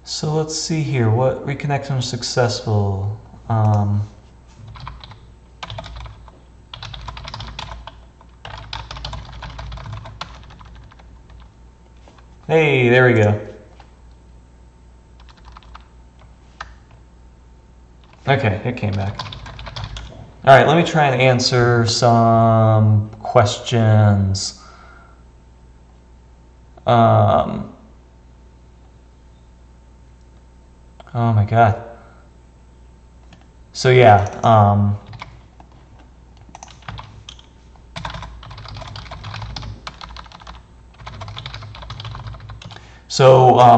So let's see here. What reconnection was successful? Hey, there we go. Okay, it came back. All right, let me try and answer some questions. Oh my God. So yeah,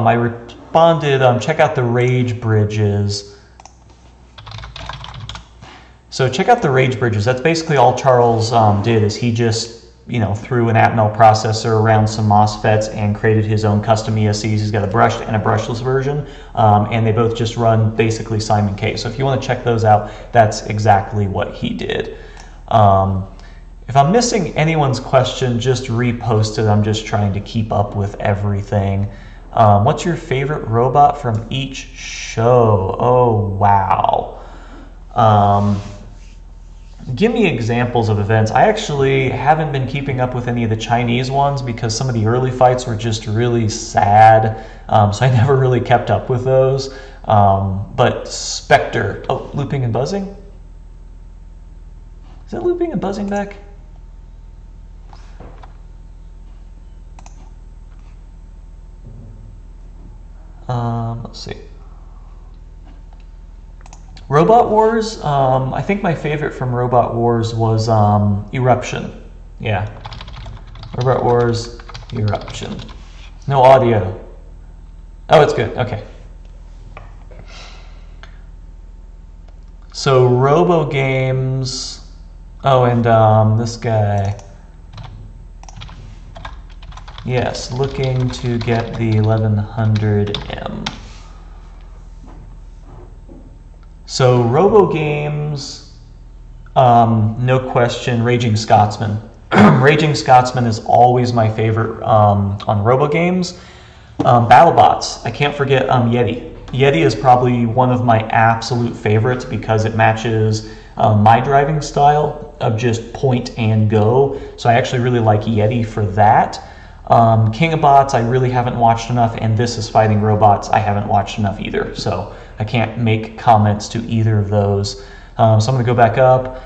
I responded, check out the rage bridges. So check out the rage bridges. That's basically all Charles did, is he just, threw an Atmel processor around some MOSFETs and created his own custom ESCs. He's got a brushed and a brushless version, and they both just run basically Simon K. So if you want to check those out, that's exactly what he did. If I'm missing anyone's question, just repost it. I'm just trying to keep up with everything. What's your favorite robot from each show? Oh, wow. Give me examples of events. I actually haven't been keeping up with any of the Chinese ones because some of the early fights were just really sad, so I never really kept up with those. But Spectre, oh, looping and buzzing? Is that looping and buzzing back? Let's see. Robot Wars, I think my favorite from Robot Wars was Eruption. Yeah. Robot Wars, Eruption. No audio. Oh, it's good. Okay. So Robo Games. Oh, and this guy. Yes, looking to get the 1100M. So Robo Games, no question, Raging Scotsman. Raging Scotsman is always my favorite on Robo Games. BattleBots, I can't forget Yeti. Yeti is probably one of my absolute favorites because it matches my driving style of just point and go. So I actually really like Yeti for that. King of Bots, I really haven't watched enough, and This Is Fighting Robots, I haven't watched enough either. So I can't make comments to either of those. So I'm going to go back up.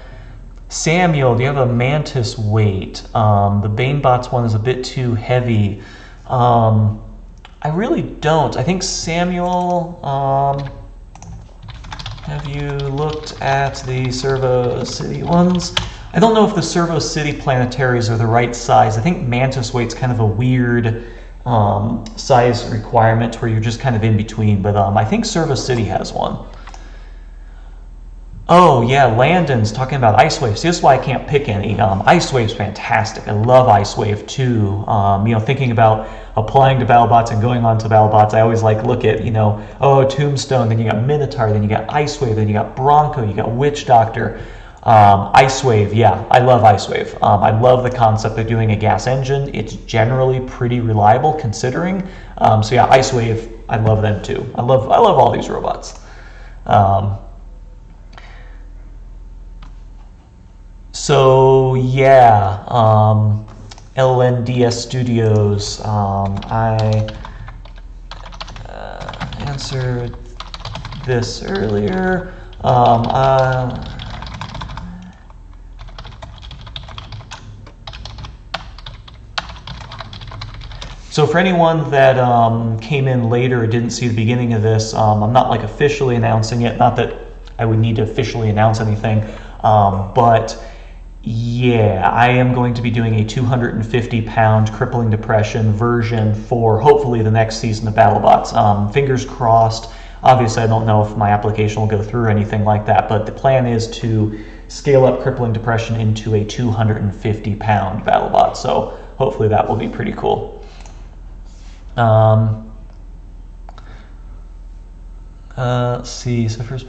Samuel, do you have a Mantis weight? The BaneBots one is a bit too heavy. I really don't. I think Samuel, have you looked at the Servo City ones? I don't know if the Servo City planetaries are the right size. I think Mantis weight's kind of a weird size requirement where you're just kind of in between, but I think Servo City has one. Oh yeah, Landon's talking about Ice Wave. See, this is why I can't pick any. Ice Wave's fantastic. I love Ice Wave too. Thinking about applying to BattleBots and going on to BattleBots, I always look at, oh, Tombstone, then you got Minotaur, then you got Ice Wave, then you got Bronco, you got Witch Doctor. Ice Wave, yeah, I love Ice Wave. I love the concept of doing a gas engine. It's generally pretty reliable considering. So yeah, Ice Wave, I love them too. I love all these robots. So yeah, LNDS Studios, I answered this earlier. So for anyone that came in later or didn't see the beginning of this, I'm not officially announcing it, not that I would need to officially announce anything, but yeah, I am going to be doing a 250-pound crippling depression version for hopefully the next season of BattleBots. Fingers crossed. Obviously, I don't know if my application will go through or anything like that, but the plan is to scale up crippling depression into a 250-pound BattleBot. So hopefully that will be pretty cool. Let's see. So first,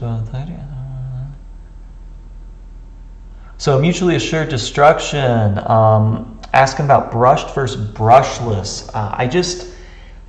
so mutually assured destruction. Asking about brushed versus brushless.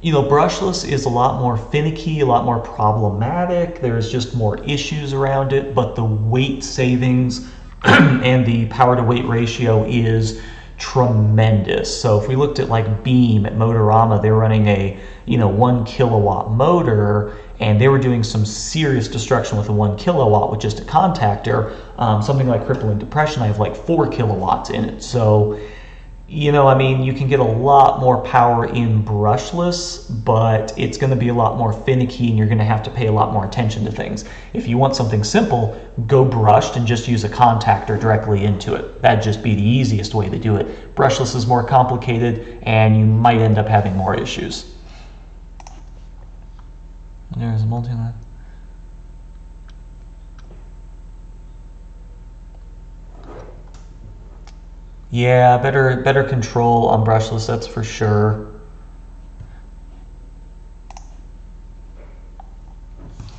You know, brushless is a lot more finicky, a lot more problematic. There's just more issues around it, but the weight savings and the power to weight ratio is tremendous. So if we looked at like Beam at Motorama, they were running a 1 kilowatt motor, and they were doing some serious destruction with a 1 kilowatt with just a contactor. Something like Crippling Depression, I have like 4 kilowatts in it. So, I mean, you can get a lot more power in brushless, but it's going to be a lot more finicky, and you're going to have to pay a lot more attention to things. If you want something simple, go brushed and just use a contactor directly into it. That'd just be the easiest way to do it. Brushless is more complicated, and you might end up having more issues. There's a multi-line. Yeah, better control on brushless, that's for sure.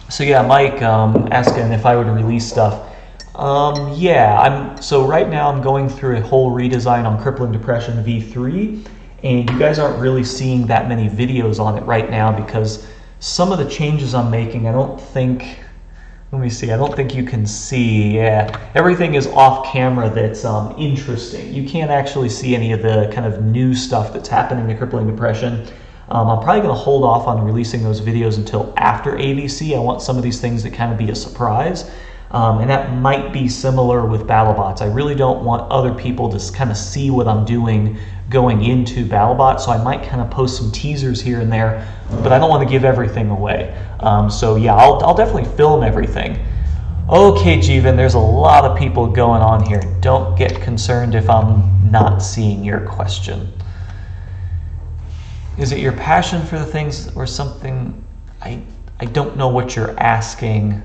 So yeah, Mike asking if I would release stuff. Yeah, so right now I'm going through a whole redesign on Crippling Depression V3, and you guys aren't really seeing that many videos on it right now because some of the changes I'm making, I don't think you can see. Yeah, everything is off camera that's interesting. You can't actually see any of the kind of new stuff that's happening to Crippling Depression. I'm probably going to hold off on releasing those videos until after AVC. I want some of these things to kind of be a surprise. And that might be similar with BattleBots. I really don't want other people to kind of see what I'm doing going into BattleBots, so I might kind of post some teasers here and there, but I don't want to give everything away. So yeah, I'll definitely film everything. Okay, Jeevan, there's a lot of people going on here. Don't get concerned if I'm not seeing your question. Is it your passion for the things or something? I don't know what you're asking.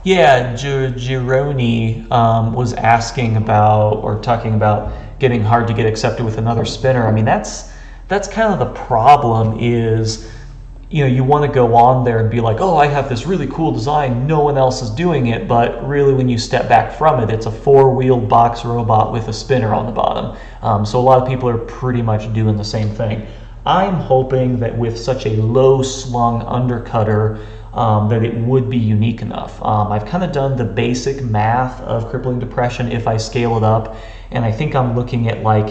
Yeah, Gironi was asking about or talking about getting hard to get accepted with another spinner. I mean, that's kind of the problem is, you want to go on there and be like, oh, I have this really cool design, no one else is doing it, but really when you step back from it, it's a 4-wheeled box robot with a spinner on the bottom. So a lot of people are pretty much doing the same thing. I'm hoping that with such a low slung undercutter, that it would be unique enough. I've kind of done the basic math of Crippling Depression if I scale it up, and I think I'm looking at like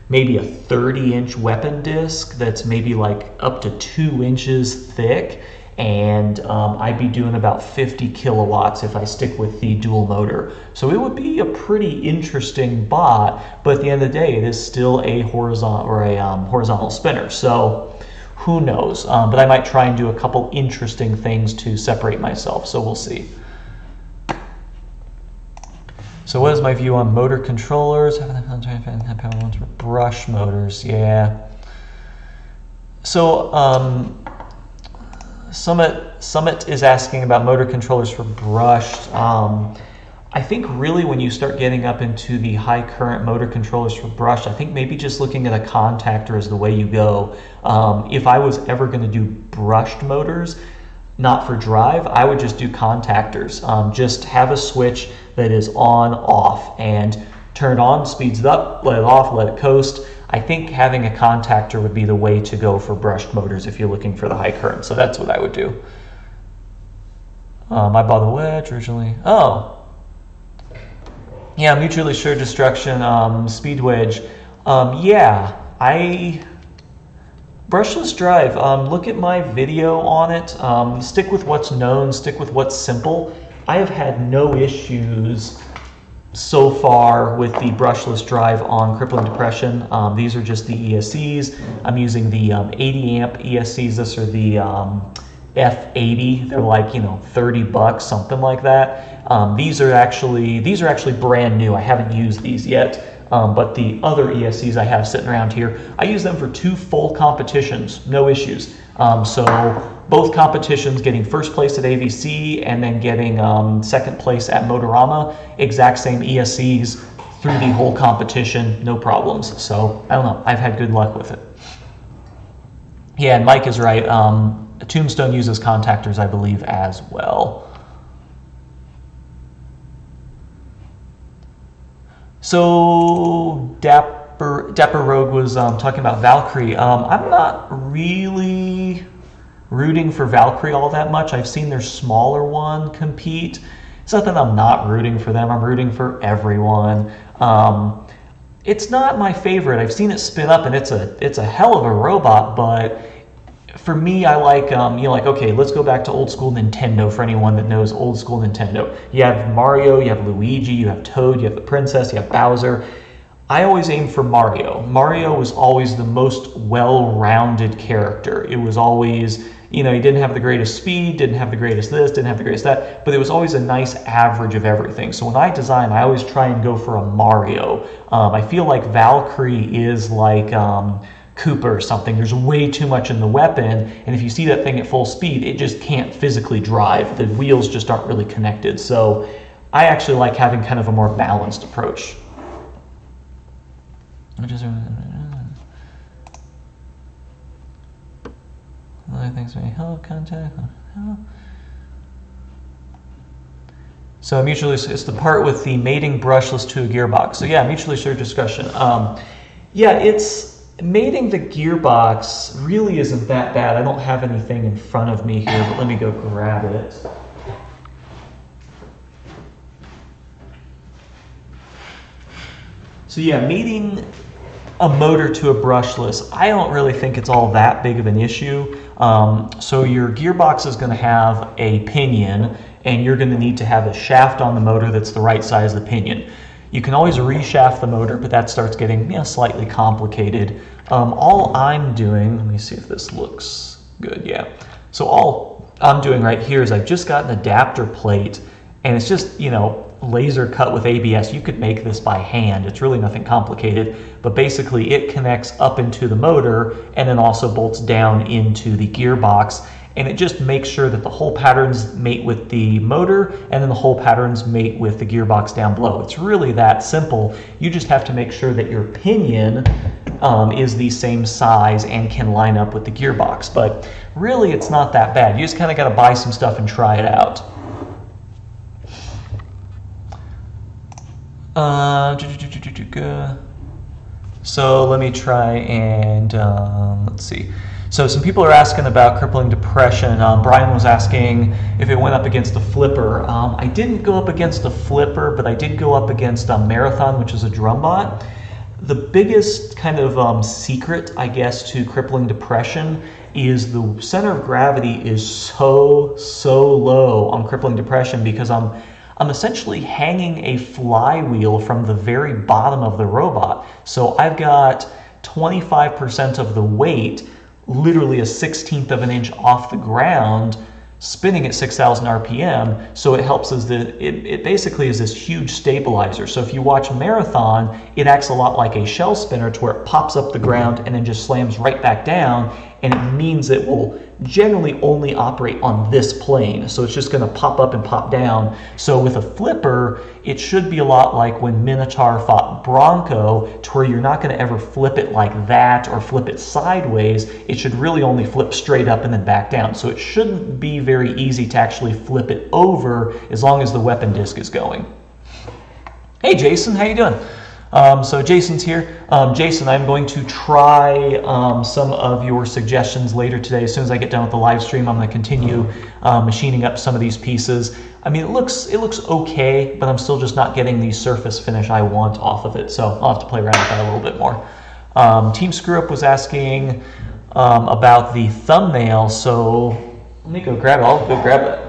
maybe a 30-inch weapon disc that's maybe like up to 2 inches thick, and I'd be doing about 50 kilowatts if I stick with the dual motor. So it would be a pretty interesting bot, but at the end of the day, it is still a horizontal spinner. So who knows? But I might try and do a couple interesting things to separate myself, so we'll see. So what is my view on motor controllers? Brush motors, yeah. So Summit is asking about motor controllers for brushed. I think really when you start getting up into the high current motor controllers for brushed, I think maybe just looking at a contactor is the way you go. If I was ever going to do brushed motors, not for drive, I would just do contactors. Just have a switch that is on, off, and turn it on, speeds it up, let it off, let it coast. I think having a contactor would be the way to go for brushed motors if you're looking for the high current. So that's what I would do. I bought a wedge originally. Oh. Yeah, mutually assured destruction, speed wedge. Yeah, brushless drive, look at my video on it. Stick with what's known, stick with what's simple. I have had no issues so far with the brushless drive on Crippling Depression. These are just the ESCs. I'm using the 80 amp ESCs. These are the F80. They're like, $30, something like that. These are actually brand new. I haven't used these yet, but the other ESCs I have sitting around here, I use them for 2 full competitions, no issues. So both competitions, getting first place at AVC and then getting second place at Motorama, exact same ESCs through the whole competition, no problems. So I don't know, I've had good luck with it. Yeah, and Mike is right. Tombstone uses contactors, I believe, as well. So Dapper Rogue was talking about Valkyrie. I'm not really rooting for Valkyrie all that much. I've seen their smaller one compete. It's not that I'm not rooting for them. I'm rooting for everyone. It's not my favorite. I've seen it spin up, and it's a hell of a robot. But for me, I like okay, let's go back to old school Nintendo. For anyone that knows old school Nintendo, you have Mario, you have Luigi, you have Toad, you have the Princess, you have Bowser. I always aim for Mario. Mario was always the most well-rounded character. It was always, he didn't have the greatest speed, didn't have the greatest this, didn't have the greatest that, but it was always a nice average of everything. So when I design, I always try and go for a Mario. I feel like Valkyrie is like Cooper or something. There's way too much in the weapon, and if you see that thing at full speed, it just can't physically drive. The wheels just aren't really connected. So I actually like having kind of a more balanced approach. Thanks for hello contact. So mutually, it's the part with the mating brushless to a gearbox. So yeah, mutually assured discussion. Yeah, it's mating the gearbox really isn't that bad. I don't have anything in front of me here, but let me go grab it. So yeah, mating a motor to a brushless, I don't really think it's all that big of an issue. So your gearbox is going to have a pinion, and you're going to need to have a shaft on the motor that's the right size of the pinion. You can always reshaft the motor, but that starts getting slightly complicated. All I'm doing, let me see if this looks good, yeah. So all I'm doing right here is I've just got an adapter plate, and it's just, laser cut with ABS. You could make this by hand. It's really nothing complicated, but basically it connects up into the motor and then also bolts down into the gearbox, and it just makes sure that the hole patterns mate with the motor and then the hole patterns mate with the gearbox down below. It's really that simple. You just have to make sure that your pinion is the same size and can line up with the gearbox, but really it's not that bad. You just kind of got to buy some stuff and try it out. So let me try and let's see. So some people are asking about crippling depression. Brian was asking if it went up against a flipper. I didn't go up against a flipper, but I did go up against a Marathon, which is a drum bot. The biggest kind of secret, I guess, to crippling depression is the center of gravity is so low on crippling depression, because I'm essentially hanging a flywheel from the very bottom of the robot. So I've got 25% of the weight, literally a 1/16 of an inch off the ground, spinning at 6,000 RPM. So it helps as it basically is this huge stabilizer. So if you watch Marathon, it acts a lot like a shell spinner, to where it pops up the ground and then just slams right back down, and it means it will generally only operate on this plane. So it's just going to pop up and pop down. So with a flipper, it should be a lot like when Minotaur fought Bronco, to where you're not going to ever flip it like that or flip it sideways. It should really only flip straight up and then back down. So it shouldn't be very easy to actually flip it over as long as the weapon disc is going. Hey Jason, how you doing? So Jason's here. Jason, I'm going to try some of your suggestions later today. As soon as I get done with the live stream, I'm going to continue machining up some of these pieces. I mean, it looks okay, but I'm still just not getting the surface finish I want off of it. So I'll have to play around with that a little bit more. Team Screw Up was asking about the thumbnail. So let me go grab it. I'll go grab it.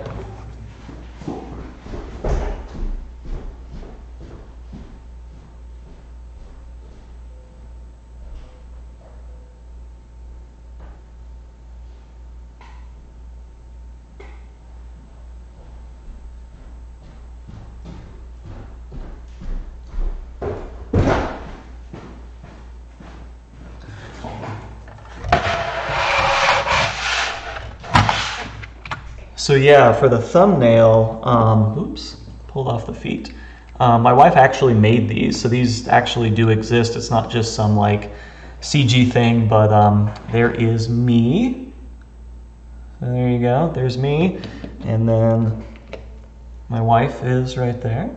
So yeah, for the thumbnail, oops, pulled off the feet. My wife actually made these, so these actually do exist. It's not just some like CG thing, but there is me. There you go, there's me. And then my wife is right there.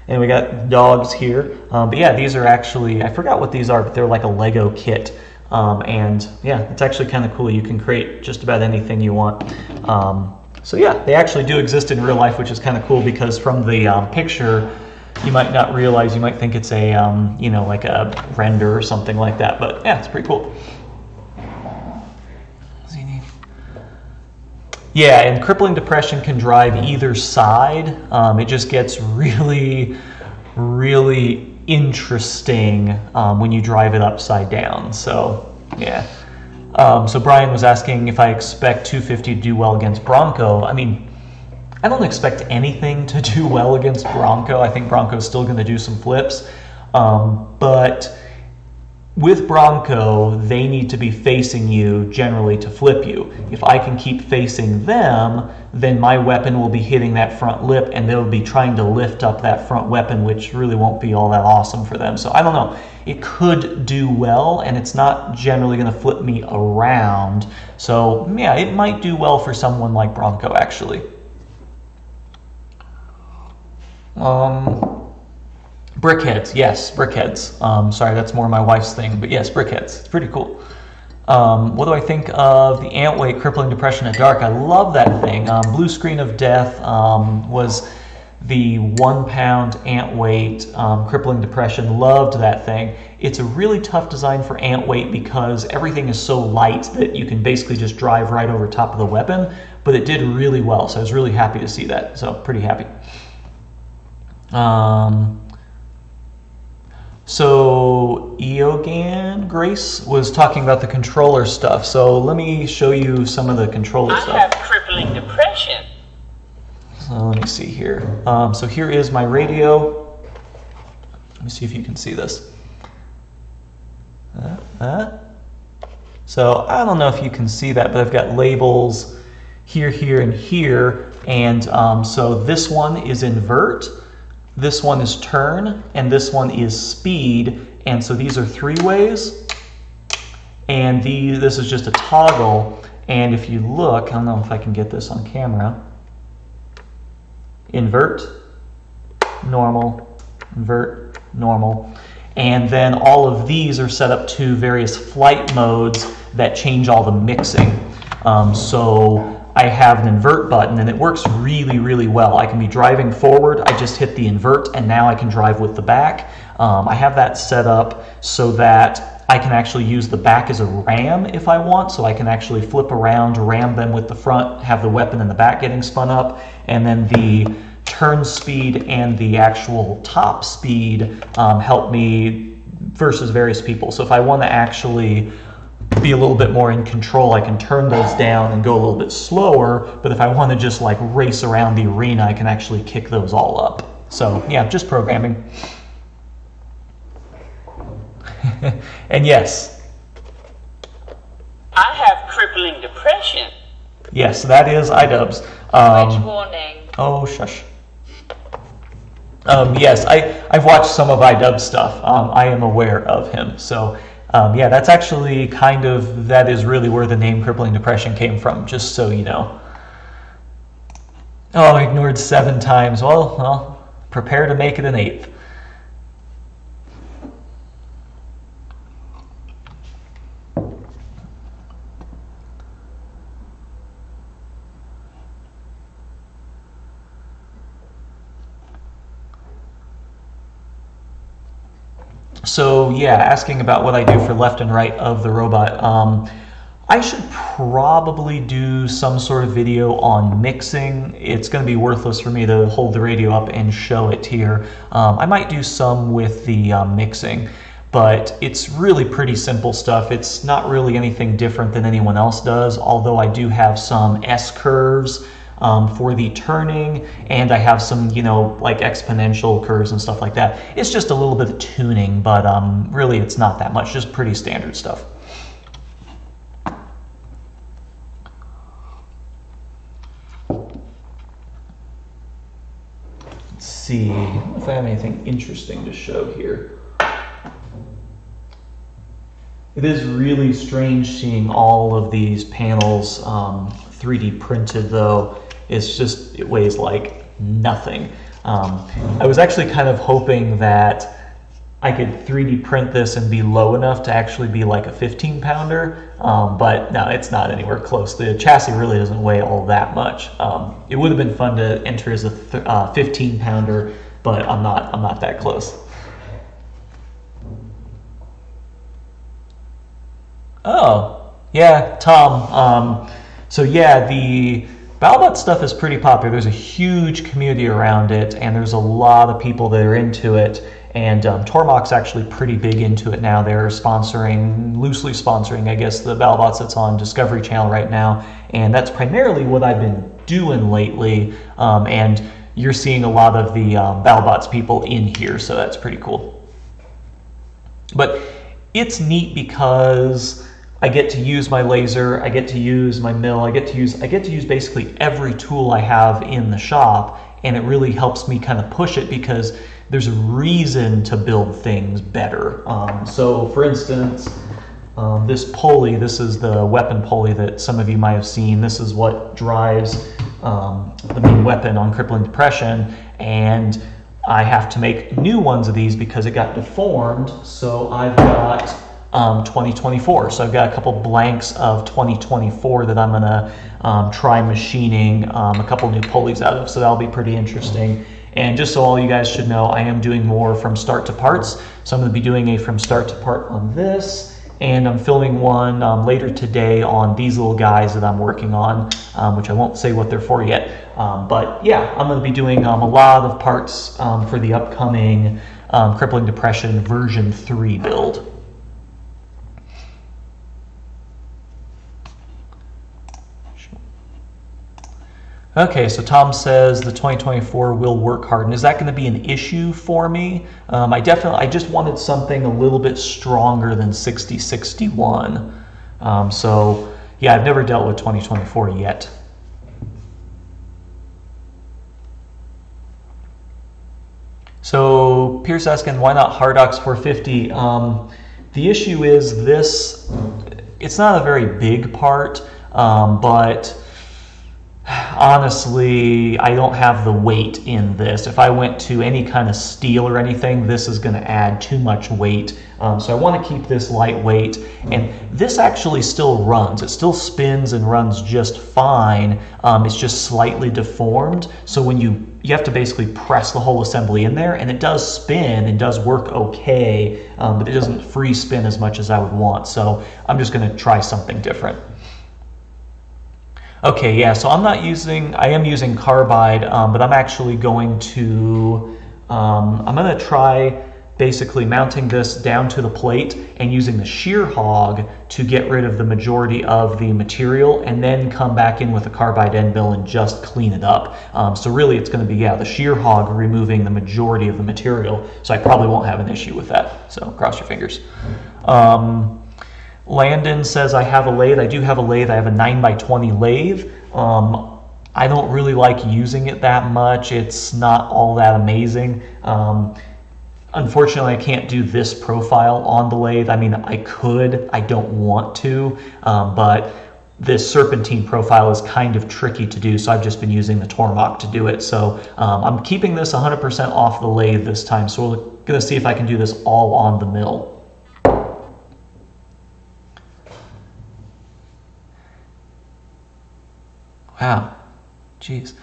And we got dogs here. But yeah, these are actually, I forgot what these are, but they're like a Lego kit. And yeah, it's actually kind of cool. You can create just about anything you want. So yeah, they actually do exist in real life, which is kind of cool because from the picture, you might not realize, you might think it's a, you know, like a render or something like that. But yeah, it's pretty cool. Yeah, and crippling depression can drive either side. It just gets really, really interesting when you drive it upside down. So yeah. So Brian was asking if I expect 250 to do well against Bronco. I mean, I don't expect anything to do well against Bronco. I think Bronco's still going to do some flips. But with Bronco, they need to be facing you generally to flip you. If I can keep facing them, then my weapon will be hitting that front lip and they'll be trying to lift up that front weapon, which really won't be all that awesome for them. So I don't know. It could do well, and it's not generally going to flip me around. So yeah, it might do well for someone like Bronco, actually. Brickheads, yes, brickheads. Sorry, that's more my wife's thing, but yes, brickheads. It's pretty cool. What do I think of the ant weight crippling depression at dark? I love that thing. Blue Screen of Death was the 1 pound ant weight crippling depression. Loved that thing. It's a really tough design for ant weight because everything is so light that you can basically just drive right over top of the weapon, but it did really well, so I was really happy to see that. So pretty happy. So Eogan Grace was talking about the controller stuff. So let me show you some of the controller stuff. I have crippling depression. So let me see here. So here is my radio. Let me see if you can see this. So I don't know if you can see that, but I've got labels here, here, and here. And so this one is invert. This one is turn, and this one is speed, and so these are 3 ways, and this is just a toggle, and if you look, I don't know if I can get this on camera, invert, normal, invert, normal, and then all of these are set up to various flight modes that change all the mixing. So I have an invert button and it works really, really well. I can be driving forward, I just hit the invert and now I can drive with the back. I have that set up so that I can actually use the back as a ram if I want, so I can actually flip around, ram them with the front, have the weapon in the back getting spun up, and then the turn speed and the actual top speed help me versus various people. So if I want to actually be a little bit more in control, I can turn those down and go a little bit slower, but if I want to just like race around the arena, I can actually kick those all up. So yeah, just programming. And yes, I have crippling depression. yes, that is iDubbbz. Which warning? Oh, shush. Yes, I've watched some of iDubbbz stuff. I am aware of him. So yeah, that's actually kind of, that is really where the name crippling depression came from, just so you know. Oh, ignored 7 times. Well, prepare to make it an 8th. So yeah, asking about what I do for left and right of the robot. I should probably do some sort of video on mixing. It's going to be worthless for me to hold the radio up and show it here. I might do some with the mixing, but it's really pretty simple stuff. It's not really anything different than anyone else does, although I do have some S-curves for the turning, and I have some, you know, like exponential curves and stuff like that. It's just a little bit of tuning, but really it's not that much, just pretty standard stuff. Let's see if I have anything interesting to show here. It is really strange seeing all of these panels 3D printed though. It's just, it weighs like nothing. I was actually kind of hoping that I could 3D print this and be low enough to actually be like a 15-pounder, but no, it's not anywhere close. The chassis really doesn't weigh all that much. It would have been fun to enter as a 15-pounder, but I'm not that close. Oh, yeah, Tom. So yeah, the BattleBots stuff is pretty popular. There's a huge community around it, and there's a lot of people that are into it. And Tormach's actually pretty big into it now. They're loosely sponsoring, I guess, the BattleBots that's on Discovery Channel right now. And that's primarily what I've been doing lately. And you're seeing a lot of the BattleBots people in here, so that's pretty cool. But it's neat because I get to use my laser, I get to use my mill, I get to use basically every tool I have in the shop, and it really helps me kind of push it because there's a reason to build things better. So for instance, this pulley, this is the weapon pulley that some of you might have seen. This is what drives the main weapon on Crippling Depression, and I have to make new ones of these because it got deformed. So I've got 2024. So I've got a couple blanks of 2024 that I'm gonna try machining a couple new pulleys out of. So that'll be pretty interesting. And just so all you guys should know, I am doing more from start to parts. So I'm going to be doing a from start to part on this, and I'm filming one later today on these little guys that I'm working on, which I won't say what they're for yet. But yeah, I'm going to be doing a lot of parts for the upcoming Crippling Depression version 3 build. Okay, so Tom says the 2024 will work hard, and is that going to be an issue for me? I just wanted something a little bit stronger than 6061. So yeah, I've never dealt with 2024 yet. So Pierce asking, why not Hardox 450? The issue is this, it's not a very big part, but honestly, I don't have the weight in this. If I went to any kind of steel or anything, this is going to add too much weight. So I want to keep this lightweight. And this actually still runs. It still spins and runs just fine. It's just slightly deformed. So when you have to basically press the whole assembly in there, and it does spin and does work okay, but it doesn't free spin as much as I would want. So I'm just going to try something different. Okay, yeah, so I am using carbide, but I'm actually going to, I'm going to try basically mounting this down to the plate and using the shear hog to get rid of the majority of the material, and then come back in with a carbide end mill and just clean it up. So really it's going to be, yeah, the shear hog removing the majority of the material, so I probably won't have an issue with that, so cross your fingers. Landon says I have a lathe. I do have a lathe. I have a 9x20 lathe. I don't really like using it that much. It's not all that amazing. Unfortunately, I can't do this profile on the lathe. I mean, I could. I don't want to, but this serpentine profile is kind of tricky to do, so I've just been using the Tormach to do it. So I'm keeping this 100% off the lathe this time, so we're going to see if I can do this all on the mill. Wow, jeez.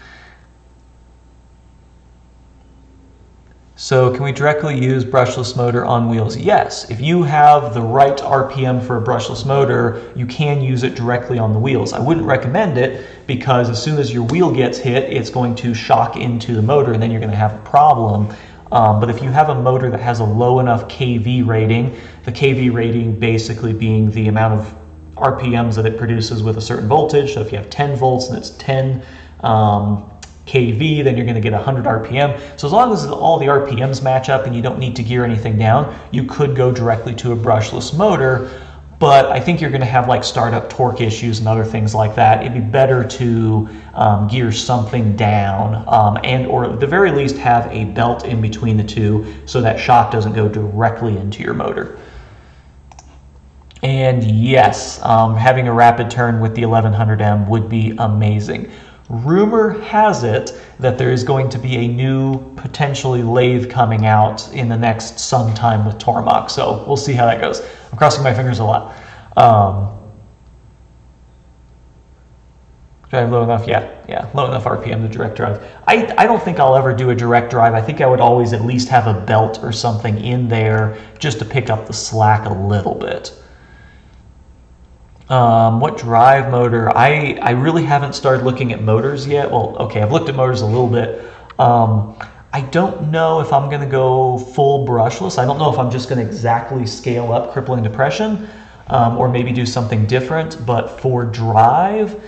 So can we directly use brushless motor on wheels? Yes, if you have the right RPM for a brushless motor, you can use it directly on the wheels. I wouldn't recommend it because as soon as your wheel gets hit, it's going to shock into the motor and then you're going to have a problem. But if you have a motor that has a low enough KV rating, the KV rating basically being the amount of RPMs that it produces with a certain voltage. So if you have 10 volts and it's 10 kV, then you're going to get 100 RPM. So as long as all the RPMs match up and you don't need to gear anything down, you could go directly to a brushless motor. But I think you're going to have like startup torque issues and other things like that. It'd be better to gear something down and or at the very least have a belt in between the two so that shock doesn't go directly into your motor. And yes, having a rapid turn with the 1100M would be amazing. Rumor has it that there is going to be a new, potentially, lathe coming out in the next sometime with Tormach, so we'll see how that goes. I'm crossing my fingers a lot. Drive low enough? Yeah, low enough RPM to direct drive. I don't think I'll ever do a direct drive. I think I would always at least have a belt or something in there just to pick up the slack a little bit. What drive motor? I really haven't started looking at motors yet. Well, okay, I've looked at motors a little bit. I don't know if I'm going to go full brushless. I don't know if I'm just going to exactly scale up crippling depression or maybe do something different. But for drive,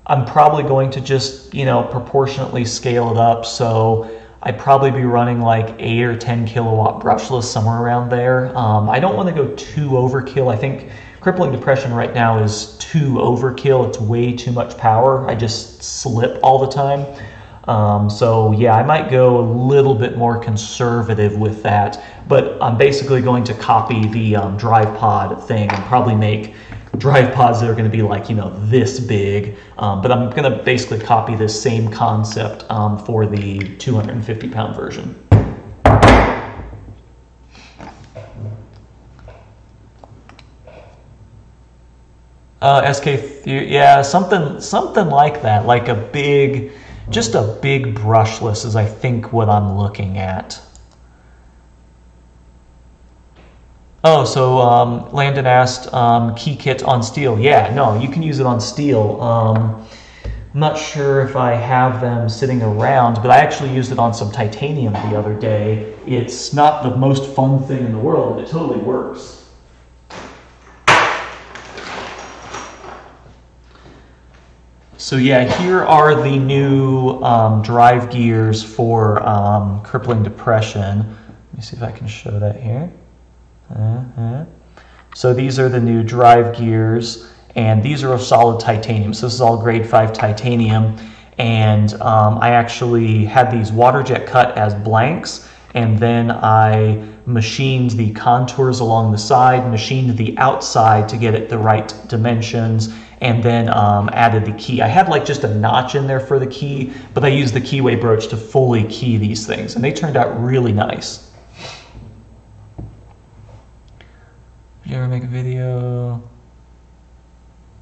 I'm probably going to just, you know, proportionately scale it up. So I'd probably be running like 8 or 10 kilowatt brushless, somewhere around there. I don't want to go too overkill. I think crippling depression right now is too overkill. It's way too much power. I just slip all the time. So yeah, I might go a little bit more conservative with that, but I'm basically going to copy the drive pod thing and probably make drive pods that are going to be like, you know, this big, but I'm going to basically copy this same concept for the 250-pound version. Yeah, something like that, like a big, just a big brushless is I think what I'm looking at. Oh, so Landon asked key kit on steel. Yeah, no, you can use it on steel. I'm not sure if I have them sitting around, but I actually used it on some titanium the other day. It's not the most fun thing in the world, but it totally works. So yeah, here are the new drive gears for crippling depression. Let me see if I can show that here. So these are the new drive gears, and these are of solid titanium. So this is all grade 5 titanium, and I actually had these water jet cut as blanks, and then I machined the contours along the side, machined the outside to get it the right dimensions, and then added the key. I had like just a notch in there for the key, but I used the keyway broach to fully key these things, and they turned out really nice. Did you ever make a video?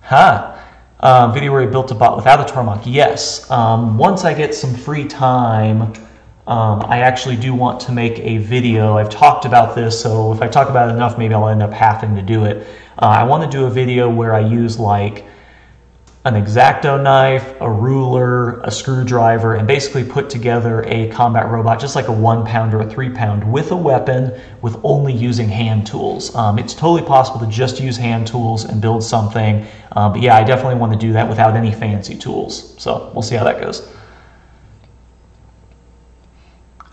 Video where I built a bot without a Tormach? Yes. Once I get some free time, I actually do want to make a video. I've talked about this, so if I talk about it enough, maybe I'll end up having to do it. I want to do a video where I use like an X-Acto knife, a ruler, a screwdriver, and basically put together a combat robot, just like a 1-pound or a 3-pound, with a weapon, with only using hand tools. It's totally possible to just use hand tools and build something, but yeah, I definitely want to do that without any fancy tools. So we'll see how that goes.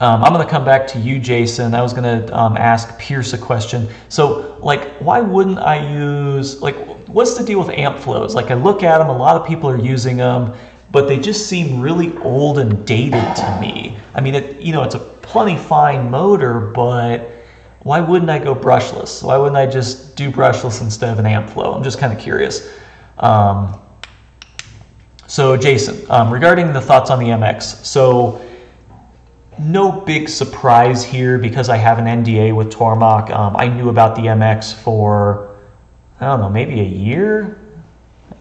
I'm going to come back to you, Jason. I was going to ask Pierce a question. So, like, why wouldn't I use, like, what's the deal with amp flows? Like, I look at them, a lot of people are using them, but they just seem really old and dated to me. I mean, it's a plenty fine motor, but why wouldn't I go brushless? Why wouldn't I just do brushless instead of an amp flow? I'm just kind of curious. So, Jason, regarding the thoughts on the MX, so no big surprise here because I have an NDA with Tormach. I knew about the MX for, I don't know, maybe a year?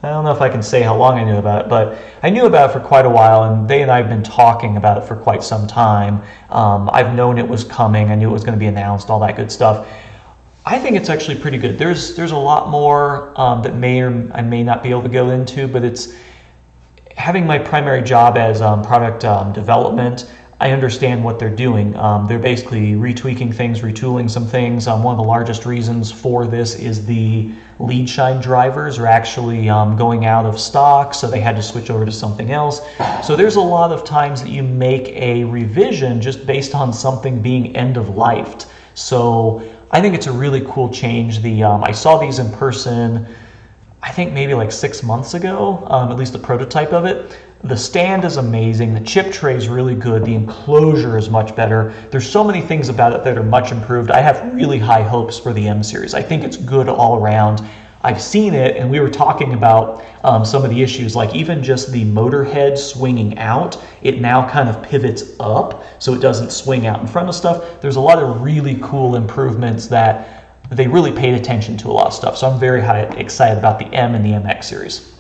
I don't know if I can say how long I knew about it, but I knew about it for quite a while, and they and I have been talking about it for quite some time. I've known it was coming. I knew it was going to be announced, all that good stuff. I think it's actually pretty good. There's a lot more that I may not be able to go into, but it's having my primary job as product development. I understand what they're doing. They're basically retweaking things, retooling some things. One of the largest reasons for this is the lead shine drivers are actually going out of stock, so they had to switch over to something else. So there's a lot of times that you make a revision just based on something being end-of-lifed. So I think it's a really cool change. I saw these in person, I think maybe like 6 months ago, at least the prototype of it. The stand is amazing, the chip tray is really good, the enclosure is much better. There's so many things about it that are much improved. I have really high hopes for the M series. I think it's good all around. I've seen it, and we were talking about some of the issues, like even just the motor head swinging out, it now kind of pivots up so it doesn't swing out in front of stuff. There's a lot of really cool improvements that they really paid attention to a lot of stuff. So I'm very excited about the M and the MX series.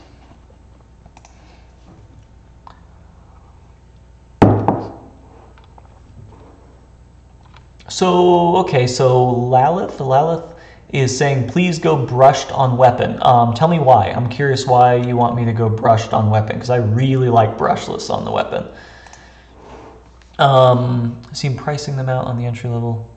So, okay, so Lalith is saying, please go brushed on weapon. Tell me why. I'm curious why you want me to go brushed on weapon, because I really like brushless on the weapon. I seen pricing them out on the entry level.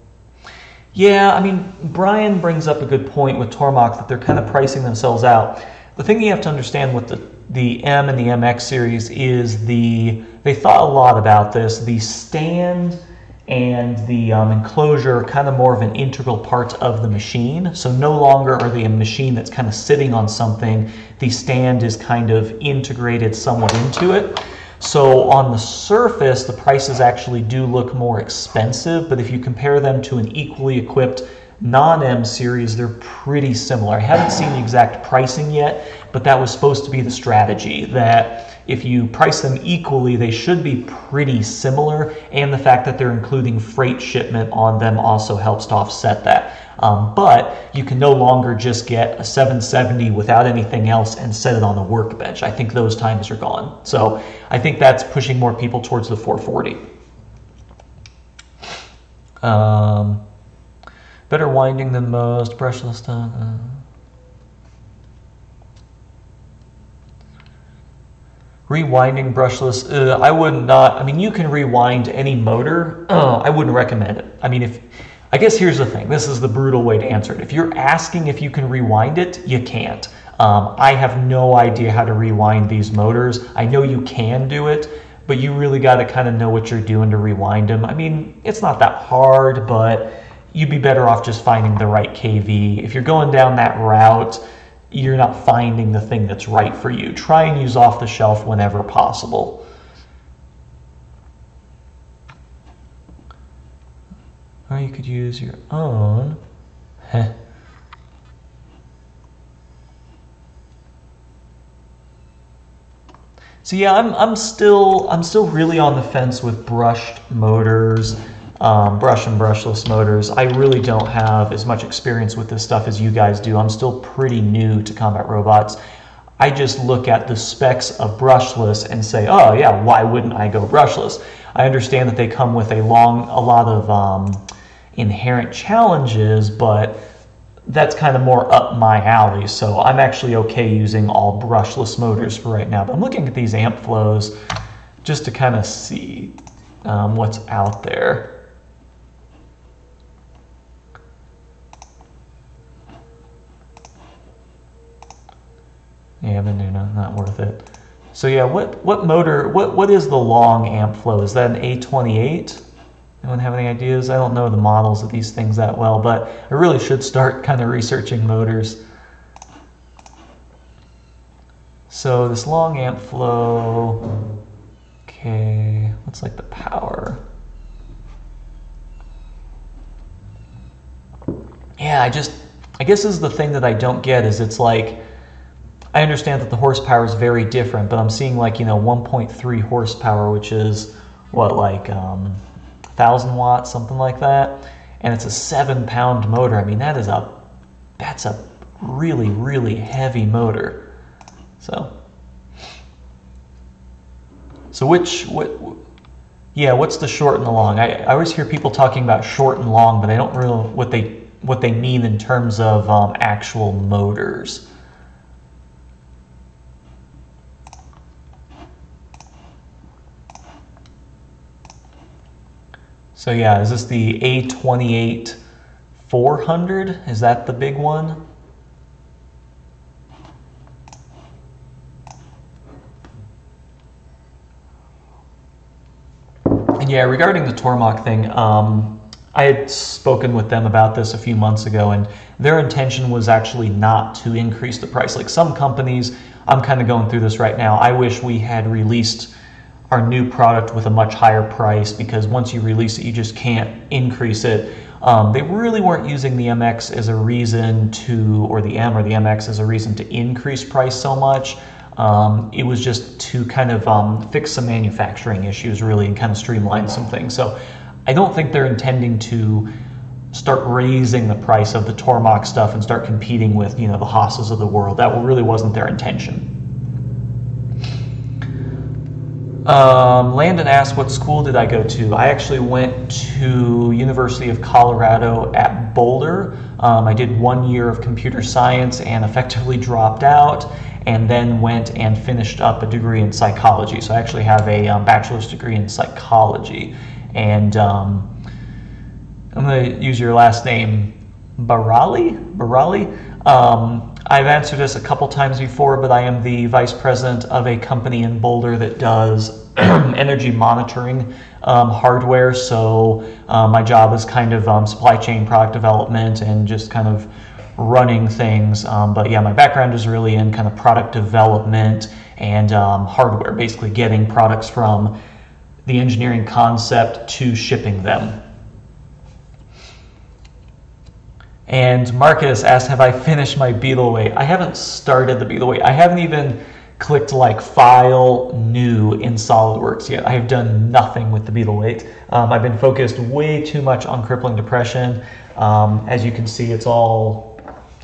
Yeah, I mean, Brian brings up a good point with Tormach that they're kind of pricing themselves out. The thing you have to understand with the M and the MX series is they thought a lot about this. The stand and the enclosure are kind of more of an integral part of the machine. So no longer are they a machine that's kind of sitting on something. The stand is kind of integrated somewhat into it. So on the surface, the prices actually do look more expensive, but if you compare them to an equally equipped non-M series, they're pretty similar. I haven't seen the exact pricing yet, but that was supposed to be the strategy, that if you price them equally, they should be pretty similar, and the fact that they're including freight shipment on them also helps to offset that. But you can no longer just get a 770 without anything else and set it on the workbench. I think those times are gone. So I think that's pushing more people towards the 440. Better winding than most, brushless stuff. Rewinding brushless, I would not. I mean, you can rewind any motor. I wouldn't recommend it. I mean, I guess here's the thing. This is the brutal way to answer it. If you're asking if you can rewind it, you can't. I have no idea how to rewind these motors. I know you can do it, but you really got to kind of know what you're doing to rewind them. I mean, it's not that hard, but you'd be better off just finding the right KV. If you're going down that route, you're not finding the thing that's right for you. Try and use off the shelf whenever possible. Or you could use your own. So yeah, I'm still really on the fence with brushed motors, brush and brushless motors. I really don't have as much experience with this stuff as you guys do. I'm still pretty new to combat robots. I just look at the specs of brushless and say, oh yeah, why wouldn't I go brushless? I understand that they come with a lot of inherent challenges, but that's kind of more up my alley. So I'm actually okay using all brushless motors for right now. But I'm looking at these amp flows just to kind of see what's out there. Yeah, but no, not worth it. So yeah, what motor, what is the long amp flow? Is that an A28? Anyone have any ideas? I don't know the models of these things that well, but I really should start kind of researching motors. So this long amp flow, okay, what's like the power? Yeah, I guess this is the thing that I don't get, is it's like, I understand that the horsepower is very different, but I'm seeing like, 1.3 horsepower, which is what, like 1,000 watts, something like that, and it's a 7-pound motor. I mean, that's a really, really heavy motor. So what's the short and the long? I always hear people talking about short and long, but I don't really know what they mean in terms of actual motors. So yeah, is this the A28 400? Is that the big one? And yeah, regarding the Tormach thing, I had spoken with them about this a few months ago, and their intention was actually not to increase the price. Like some companies, I'm kind of going through this right now, I wish we had released our new product with a much higher price, because once you release it, you just can't increase it. They really weren't using the MX as a reason to, or the M or the MX as a reason to increase price so much. It was just to kind of fix some manufacturing issues really and kind of streamline some things. So I don't think they're intending to start raising the price of the Tormach stuff and start competing with, the Haas's of the world. That really wasn't their intention. Landon asked, what school did I go to? I actually went to University of Colorado at Boulder. I did 1 year of computer science and effectively dropped out, and then went and finished up a degree in psychology. So I actually have a bachelor's degree in psychology. And I'm going to use your last name, Barali? I've answered this a couple times before, but I am the vice president of a company in Boulder that does energy monitoring hardware. So my job is kind of supply chain product development and just kind of running things. But yeah, my background is really in kind of product development and hardware, basically getting products from the engineering concept to shipping them. And Marcus asked, have I finished my Beetleweight? I haven't started the Beetleweight. I haven't even clicked like file new in SolidWorks yet. I have done nothing with the Beetleweight. I've been focused way too much on crippling depression. As you can see, it's all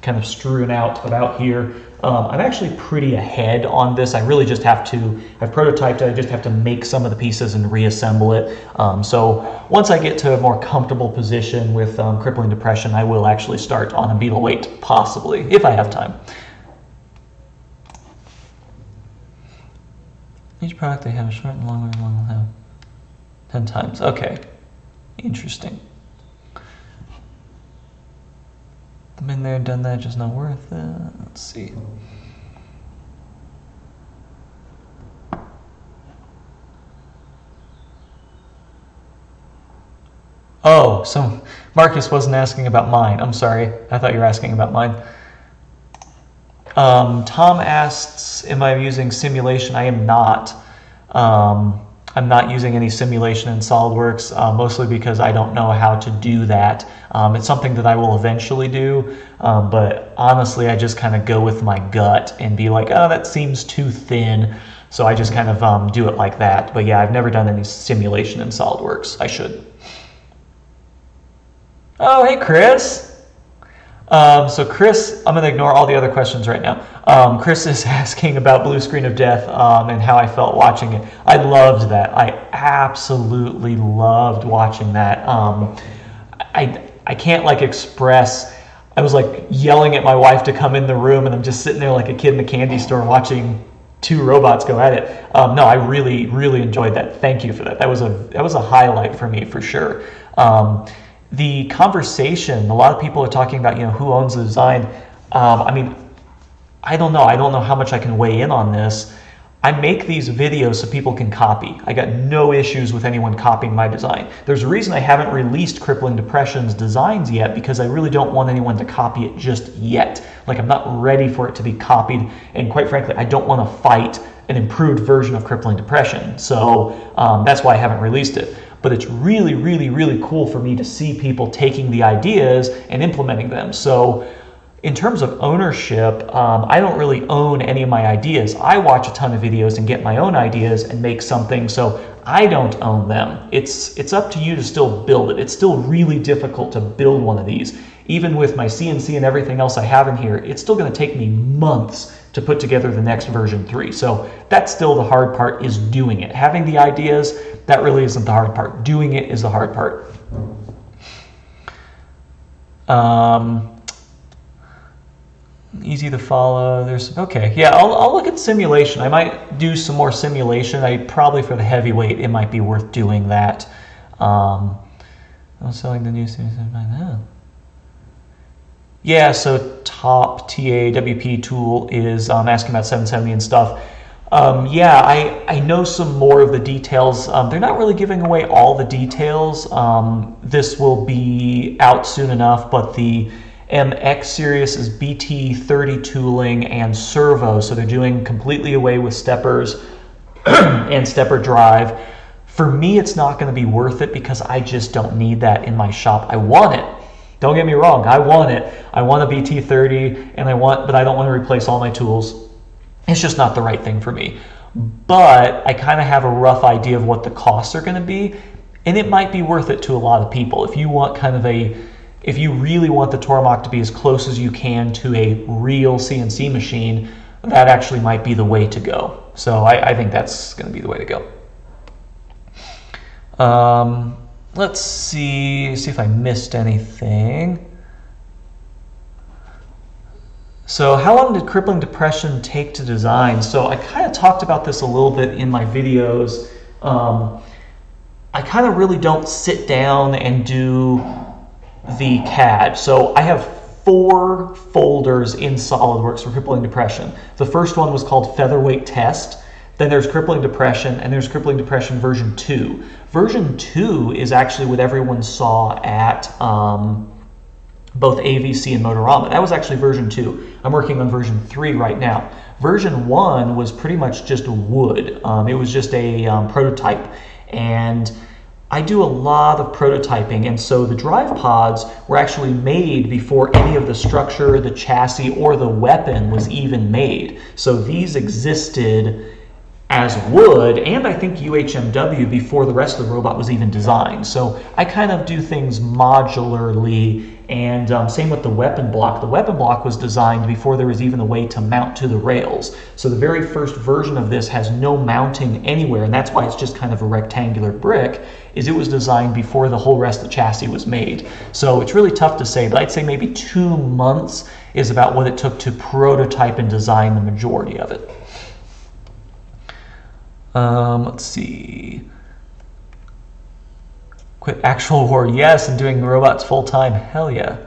kind of strewn out about here. I'm actually pretty ahead on this. I really just have to, I've prototyped it, I just have to make some of the pieces and reassemble it. So once I get to a more comfortable position with crippling depression, I will actually start on a Beetleweight, possibly, if I have time. Each product they have a short and long way, long will have 10 times. Okay, interesting. Been there, done that, just not worth it. Let's see. Oh, so Marcus wasn't asking about mine. I'm sorry. I thought you were asking about mine. Tom asks, am I using simulation? I am not. I'm not using any simulation in SolidWorks, mostly because I don't know how to do that. It's something that I will eventually do, but honestly, I just kind of go with my gut and be like, oh, that seems too thin. So I just kind of do it like that. But yeah, I've never done any simulation in SolidWorks. I should. Oh, hey, Chris. So Chris, I'm going to ignore all the other questions right now. Chris is asking about Blue Screen of Death and how I felt watching it. I loved that. I absolutely loved watching that. I can't like express. I was like yelling at my wife to come in the room, and I'm just sitting there like a kid in the candy store watching two robots go at it. No, I really, really enjoyed that. Thank you for that. That was a highlight for me for sure. The conversation, a lot of people are talking about, who owns the design. I mean, I don't know. I don't know how much I can weigh in on this. I make these videos so people can copy. I got no issues with anyone copying my design. There's a reason I haven't released Crippling Depression's designs yet, because I really don't want anyone to copy it just yet. Like, I'm not ready for it to be copied, and quite frankly, I don't want to fight an improved version of Crippling Depression. So that's why I haven't released it. But it's really, really, really cool for me to see people taking the ideas and implementing them. So in terms of ownership, I don't really own any of my ideas. I watch a ton of videos and get my own ideas and make something, so I don't own them. It's up to you to still build it. It's still really difficult to build one of these. Even with my CNC and everything else I have in here, it's still going to take me months to put together the next version 3. So that's still the hard part, is doing it. Having the ideas, that really isn't the hard part. Doing it is the hard part. Easy to follow. There's okay. Yeah, I'll look at simulation. I might do some more simulation. Probably for the heavyweight, it might be worth doing that. I'm selling the new simulation by now. Yeah, so Top TAWP tool is asking about 770 and stuff. Yeah, I know some more of the details. They're not really giving away all the details. This will be out soon enough, but the MX series is BT30 tooling and servo, so they're doing completely away with steppers and stepper drive For me, it's not going to be worth it because I just don't need that in my shop. I want it. Don't get me wrong, I want it. I want a BT30, but I don't want to replace all my tools. It's just not the right thing for me. But I kind of have a rough idea of what the costs are going to be, and it might be worth it to a lot of people. If you want if you really want the Tormach to be as close as you can to a real CNC machine, that actually might be the way to go. So I think that's going to be the way to go. Let's see if I missed anything. So how long did crippling depression take to design? So I kind of talked about this a little bit in my videos. I kind of really don't sit down and do the CAD. So I have 4 folders in SolidWorks for crippling depression. The first one was called Featherweight Test. Then there's crippling depression, and there's crippling depression version 2. Version 2 is actually what everyone saw at both AVC and Motorama. That was actually version 2. I'm working on version 3 right now. Version 1 was pretty much just wood. It was just a prototype, and I do a lot of prototyping, and so the drive pods were actually made before any of the structure, the chassis, or the weapon was even made. So these existed as wood, and I think UHMW before the rest of the robot was even designed. So I kind of do things modularly, and same with the weapon block. The weapon block was designed before there was even a way to mount to the rails. So the very first version of this has no mounting anywhere, and that's why it's just kind of a rectangular brick, is it was designed before the whole rest of the chassis was made. So it's really tough to say, but I'd say maybe 2 months is about what it took to prototype and design the majority of it. Let's see. Quit actual war, yes, and doing robots full time, hell yeah.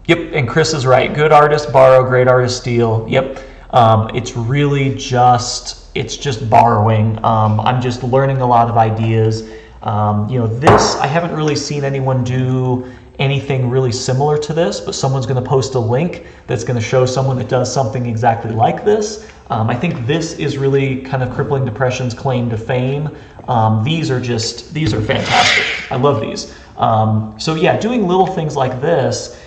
Yep, and Chris is right. Good artists borrow, great artists steal. Yep, it's really it's just borrowing. I'm just learning a lot of ideas. You know, I haven't really seen anyone do anything really similar to this, but someone's going to post a link that's going to show someone that does something exactly like this. I think this is really kind of crippling depression's claim to fame. These are fantastic. I love these. So yeah, doing little things like this,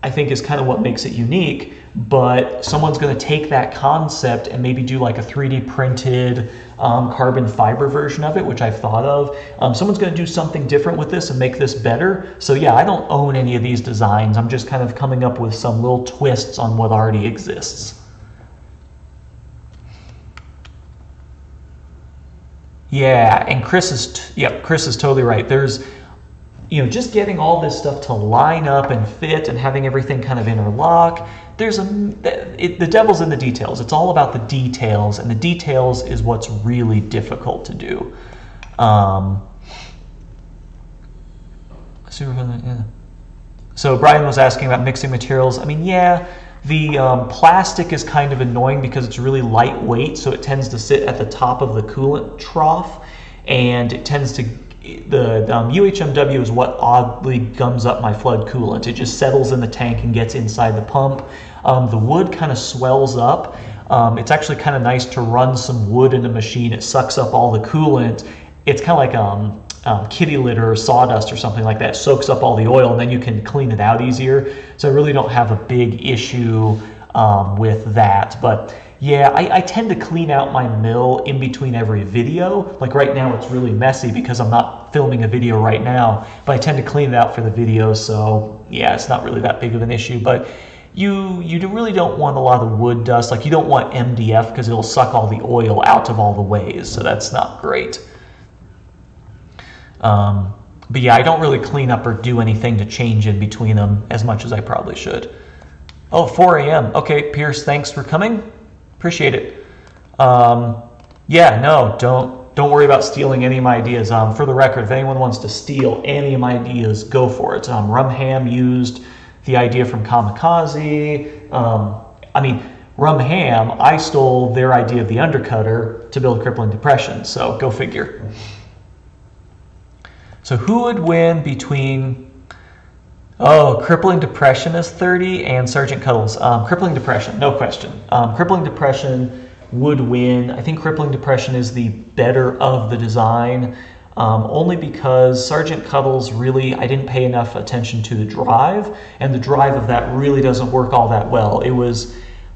I think, is kind of what makes it unique, but someone's going to take that concept and maybe do like a 3D printed carbon fiber version of it, which I've thought of. Someone's going to do something different with this and make this better. So yeah, I don't own any of these designs. I'm just kind of coming up with some little twists on what already exists. Yeah, and Chris is totally right. There's, you know, just getting all this stuff to line up and fit and having everything kind of interlock. The devil's in the details. It's all about the details, and the details is what's really difficult to do. So Brian was asking about mixing materials. I mean, yeah. The plastic is kind of annoying because it's really lightweight, so it tends to sit at the top of the coolant trough, and it tends to, the UHMW is what oddly gums up my flood coolant. It just settles in the tank and gets inside the pump. The wood kind of swells up. It's actually kind of nice to run some wood in a machine. It sucks up all the coolant. It's kind of like kitty litter or sawdust or something like that. It soaks up all the oil, and then you can clean it out easier. So I really don't have a big issue with that. But yeah, I tend to clean out my mill in between every video. Like right now it's really messy because I'm not filming a video right now, but I tend to clean it out for the video. So yeah, it's not really that big of an issue. But you really don't want a lot of wood dust. Like you don't want MDF because it'll suck all the oil out of all the ways. So that's not great. But yeah, I don't really clean up or do anything to change in between them as much as I probably should. Oh, 4 a.m. Okay, Pierce, thanks for coming. Appreciate it. Yeah, no, don't worry about stealing any of my ideas. For the record, if anyone wants to steal any of my ideas, go for it. Rumham used the idea from Kamikaze. I mean, Rumham, I stole their idea of the undercutter to build crippling depression, so go figure. So who would win between, crippling depression is 30 and Sergeant Cuddles? Crippling depression, no question. Crippling depression would win. I think Crippling Depression is the better of the design, only because Sergeant Cuddles really, I didn't pay enough attention to the drive, and the drive of that really doesn't work all that well. It was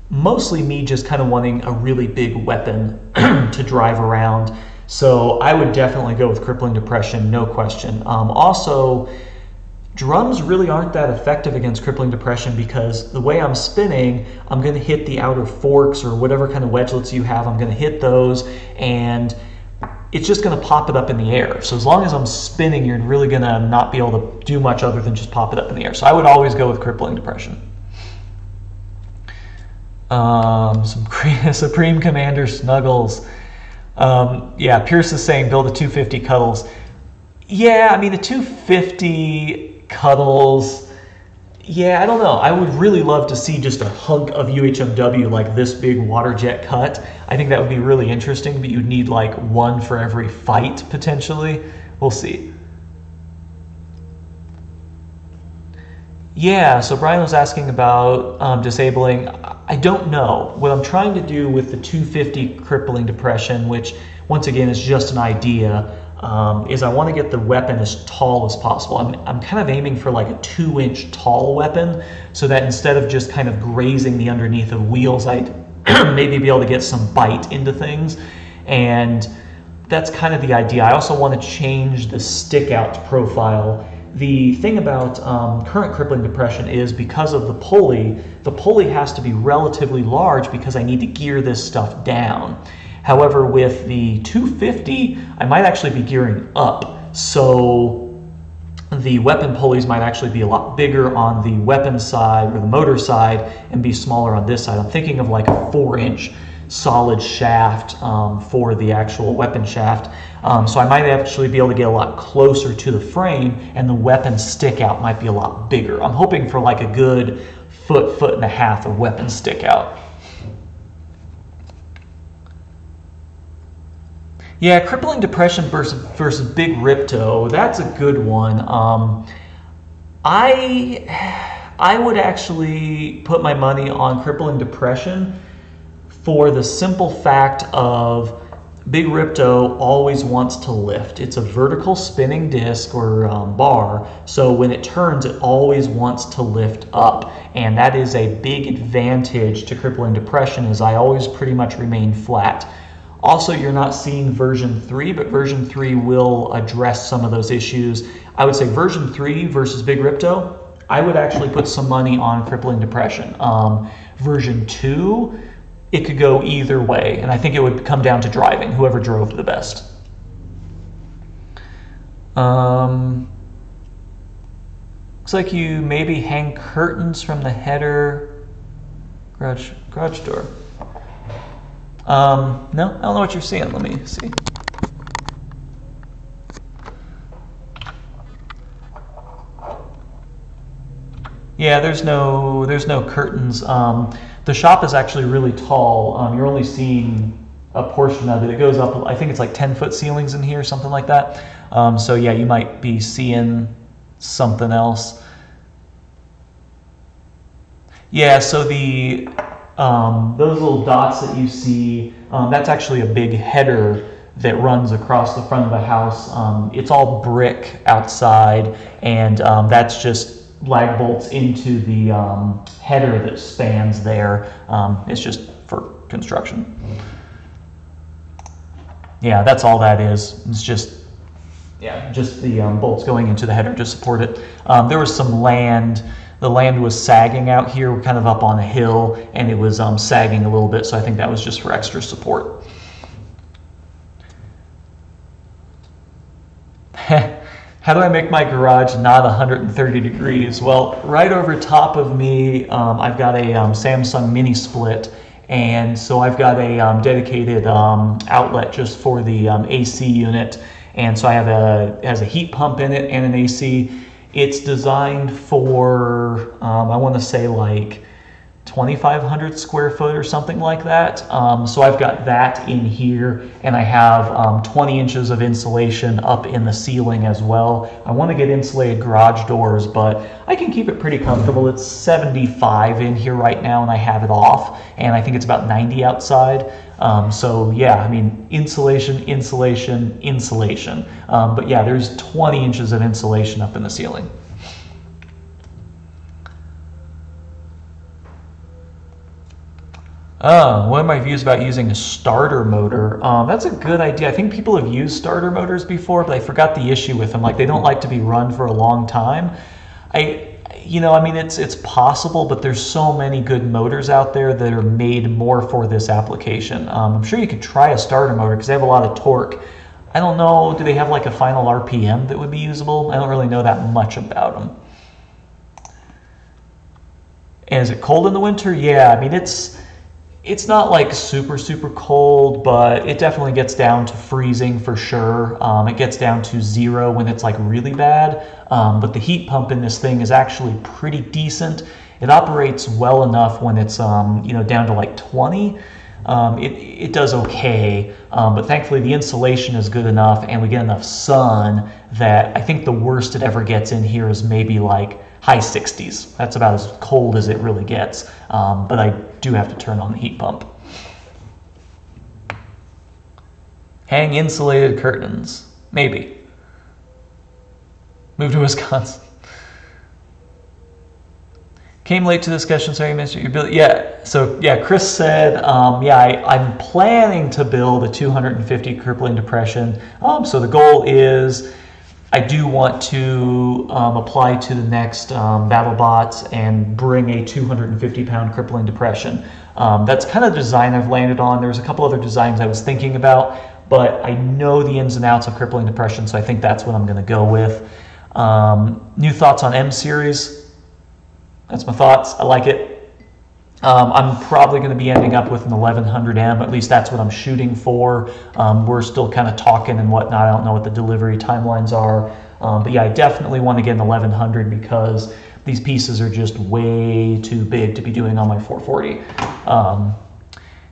mostly me just kind of wanting a really big weapon to drive around. So I would definitely go with Crippling Depression, no question. Also, drums really aren't that effective against Crippling Depression because the way I'm spinning, I'm going to hit the outer forks or whatever kind of wedgelets you have. I'm going to hit those, and it's just going to pop it up in the air. So as long as I'm spinning, you're really going to not be able to do much other than just pop it up in the air. So I would always go with Crippling Depression. Some Supreme Commander Snuggles. Yeah, Pierce is saying build a 250 Cuddles. Yeah, I mean the 250 Cuddles, yeah, I don't know. I would really love to see just a hunk of UHMW like this big water jet cut. I think that would be really interesting, but you'd need like one for every fight potentially. We'll see. Yeah, so Brian was asking about disabling. I don't know. What I'm trying to do with the 250 Crippling Depression, which once again is just an idea, is I want to get the weapon as tall as possible. I'm kind of aiming for like a 2-inch tall weapon, so that instead of just kind of grazing the underneath of wheels, I'd maybe be able to get some bite into things. And that's kind of the idea. I also want to change the stick out profile. The thing about current Crippling Depression is because of the pulley has to be relatively large because I need to gear this stuff down. However, with the 250, I might actually be gearing up. So the weapon pulleys might actually be a lot bigger on the weapon side or the motor side and be smaller on this side. I'm thinking of like a 4-inch solid shaft for the actual weapon shaft. So I might actually be able to get a lot closer to the frame, and the weapon stick out might be a lot bigger. I'm hoping for like a good foot and a half of weapon stick out. Yeah, Crippling Depression versus Big Ripto, that's a good one. I would actually put my money on Crippling Depression for the simple fact of Big Ripto always wants to lift. It's a vertical spinning disc or bar, so when it turns, it always wants to lift up, and that is a big advantage to Crippling Depression, as I always pretty much remain flat. Also, you're not seeing version 3, but version 3 will address some of those issues. I would say version 3 versus Big Ripto, I would actually put some money on Crippling Depression. Version 2, it could go either way, and I think it would come down to driving, whoever drove the best. Looks like you maybe hang curtains from the header garage door. No, I don't know what you're seeing. Let me see. Yeah, there's no curtains. The shop is actually really tall. You're only seeing a portion of it. It goes up, I think it's like 10-foot ceilings in here, something like that. So yeah, you might be seeing something else. Yeah, so the those little dots that you see, that's actually a big header that runs across the front of the house. It's all brick outside, and that's just lag bolts into the header that spans there. It's just for construction. Yeah, that's all that is. It's just, yeah, just the bolts going into the header to support it. There was some land. The land was sagging out here. We're kind of up on a hill, and it was sagging a little bit, so I think that was just for extra support. How do I make my garage not 130 degrees? Well, right over top of me, I've got a Samsung mini split, and so I've got a dedicated outlet just for the AC unit, and so I have it has a heat pump in it and an AC. It's designed for, I want to say like 2,500 square foot or something like that. So I've got that in here, and I have 20 inches of insulation up in the ceiling as well. I want to get insulated garage doors, but I can keep it pretty comfortable. It's 75 in here right now, and I have it off, and I think it's about 90 outside. So yeah, I mean, insulation, insulation, insulation. But yeah, there's 20 inches of insulation up in the ceiling. What are my views about using a starter motor? That's a good idea. I think people have used starter motors before, but I forgot the issue with them. Like, they don't like to be run for a long time. I mean, it's possible, but there's so many good motors out there that are made more for this application. I'm sure you could try a starter motor because they have a lot of torque. I don't know, do they have like a final RPM that would be usable? I don't really know that much about them. And is it cold in the winter? Yeah, I mean, it's not like super, super cold, but it definitely gets down to freezing for sure. It gets down to 0 when it's like really bad. But the heat pump in this thing is actually pretty decent. It operates well enough when it's down to like 20. It does okay, but thankfully the insulation is good enough and we get enough sun that I think the worst it ever gets in here is maybe like high 60s. That's about as cold as it really gets, but I do have to turn on the heat pump. Hang insulated curtains, maybe. Move to Wisconsin. Came late to the discussion, sorry, Mr. You built. Yeah, so yeah, Chris said, I'm planning to build a 250 crippling depression. So the goal is, I do want to apply to the next BattleBots and bring a 250-pound crippling depression. That's kind of the design I've landed on. There's a couple other designs I was thinking about, but I know the ins and outs of crippling depression, so I think that's what I'm going to go with. New thoughts on M series. That's my thoughts. I like it. I'm probably going to be ending up with an 1100M. At least that's what I'm shooting for. We're still kind of talking and whatnot. I don't know what the delivery timelines are. But yeah, I definitely want to get an 1100 because these pieces are just way too big to be doing on my 440.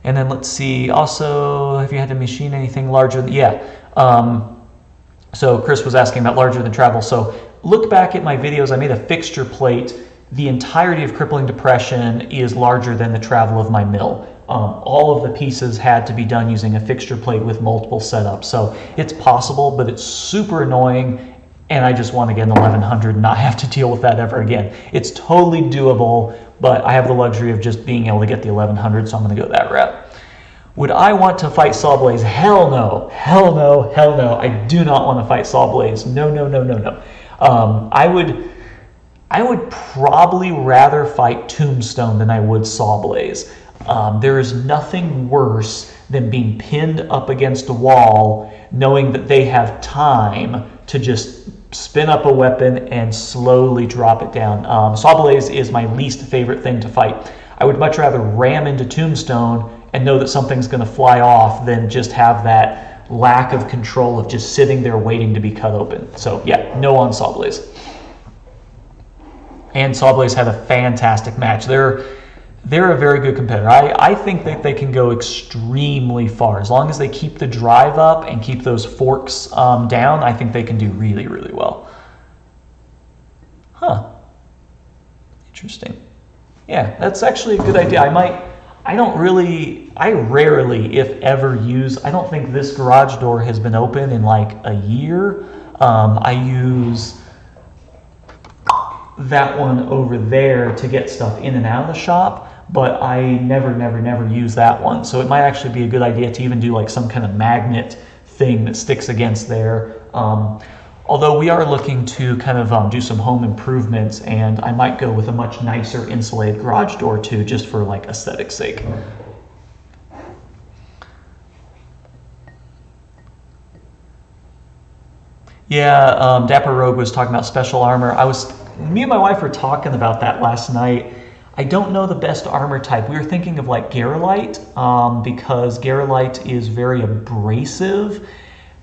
And then let's see. Also, have you had to machine anything larger than, yeah. So Chris was asking about larger than travel. So look back at my videos. I made a fixture plate. The entirety of crippling depression is larger than the travel of my mill. All of the pieces had to be done using a fixture plate with multiple setups. So it's possible, but it's super annoying, and I just want to get an 1100 and not have to deal with that ever again. It's totally doable, but I have the luxury of just being able to get the 1100, so I'm going to go that route. Would I want to fight Sawblaze? Hell no. Hell no. Hell no. I do not want to fight Sawblaze. No, no, no, no, no. I would probably rather fight Tombstone than I would Sawblaze. There is nothing worse than being pinned up against a wall, knowing that they have time to just spin up a weapon and slowly drop it down. Sawblaze is my least favorite thing to fight. I would much rather ram into Tombstone and know that something's going to fly off than just have that lack of control of just sitting there waiting to be cut open. So yeah, no on Sawblaze. And Sawblaze had a fantastic match. They're a very good competitor. I think that they can go extremely far. As long as they keep the drive up and keep those forks down, I think they can do really, really well. Huh. Interesting. Yeah, that's actually a good idea. I rarely, if ever, I don't think this garage door has been open in like a year. I use that one over there to get stuff in and out of the shop, but I never use that one. So it might actually be a good idea to even do like some kind of magnet thing that sticks against there. Although we are looking to kind of do some home improvements, and I might go with a much nicer insulated garage door too, just for like aesthetic's sake. Yeah, Dapper Rogue was talking about special armor. Me and my wife were talking about that last night. I don't know the best armor type. We were thinking of like Garolite, because Garolite is very abrasive.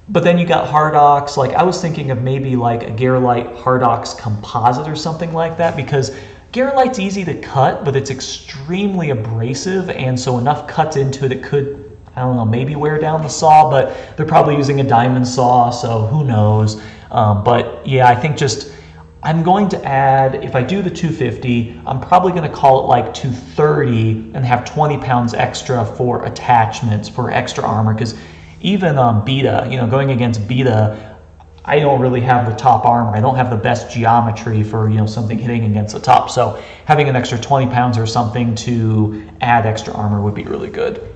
But then you got Hardox. Like I was thinking of maybe like a Garolite Hardox composite or something like that, because Garolite's easy to cut, but it's extremely abrasive, and so enough cuts into it, it could, I don't know, maybe wear down the saw, but they're probably using a diamond saw, so who knows. But yeah, I think just I'm going to add, if I do the 250, I'm probably going to call it like 230 and have 20 pounds extra for attachments, for extra armor, because even Beta, you know, going against Beta, I don't really have the top armor. I don't have the best geometry for, you know, something hitting against the top. So having an extra 20 pounds or something to add extra armor would be really good.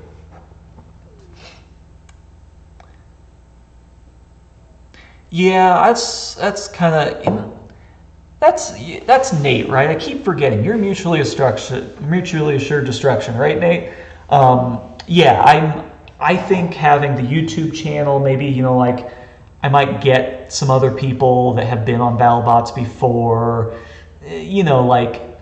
Yeah, that's kind of, that's Nate, right? I keep forgetting. You're mutually assured destruction, right, Nate? Yeah, I think having the YouTube channel, maybe, you know, like I might get some other people that have been on BattleBots before, you know, like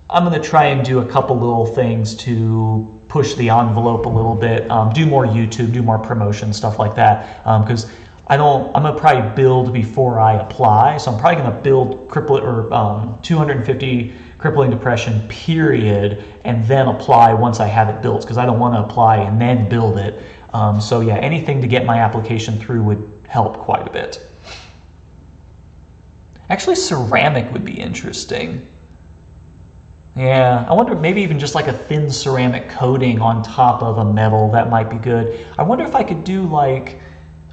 I'm going to try and do a couple little things to push the envelope a little bit, do more YouTube, do more promotion, stuff like that, because I'm going to probably build before I apply, so I'm probably going to build 250 crippling depression, period, and then apply once I have it built, because I don't want to apply and then build it. So yeah, anything to get my application through would help quite a bit. Actually, ceramic would be interesting. Yeah, I wonder, maybe even just like a thin ceramic coating on top of a metal, that might be good. I wonder if I could do like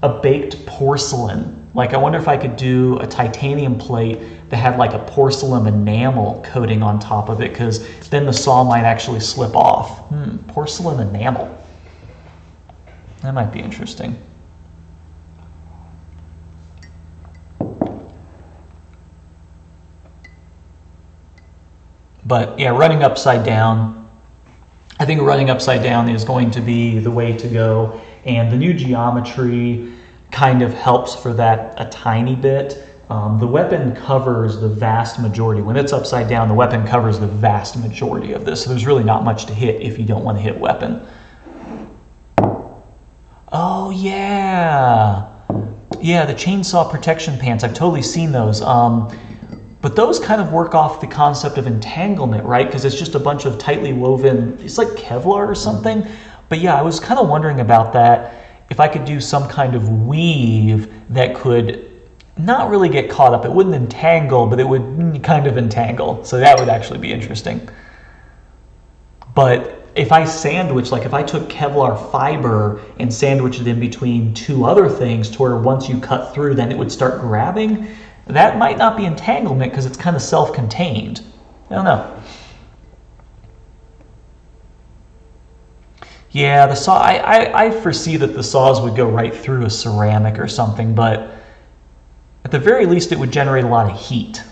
a baked porcelain. Like, I wonder if I could do a titanium plate that had like a porcelain enamel coating on top of it, because then the saw might actually slip off. Porcelain enamel. That might be interesting. But yeah, running upside down, I think running upside down is going to be the way to go. And the new geometry kind of helps for that a tiny bit. The weapon covers the vast majority. When it's upside down, the weapon covers the vast majority of this. So there's really not much to hit if you don't want to hit weapon. Oh, yeah. Yeah, the chainsaw protection pants. I've totally seen those. But those kind of work off the concept of entanglement, right? Because it's just a bunch of tightly woven, it's like Kevlar or something. But yeah, I was kind of wondering about that. If I could do some kind of weave that could not really get caught up. It wouldn't entangle, but it would kind of entangle. So that would actually be interesting. But if I sandwich, like if I took Kevlar fiber and sandwiched it in between two other things to where once you cut through, then it would start grabbing, that might not be entanglement because it's kind of self-contained. I don't know. Yeah, the saw, I foresee that the saws would go right through a ceramic or something, but at the very least it would generate a lot of heat.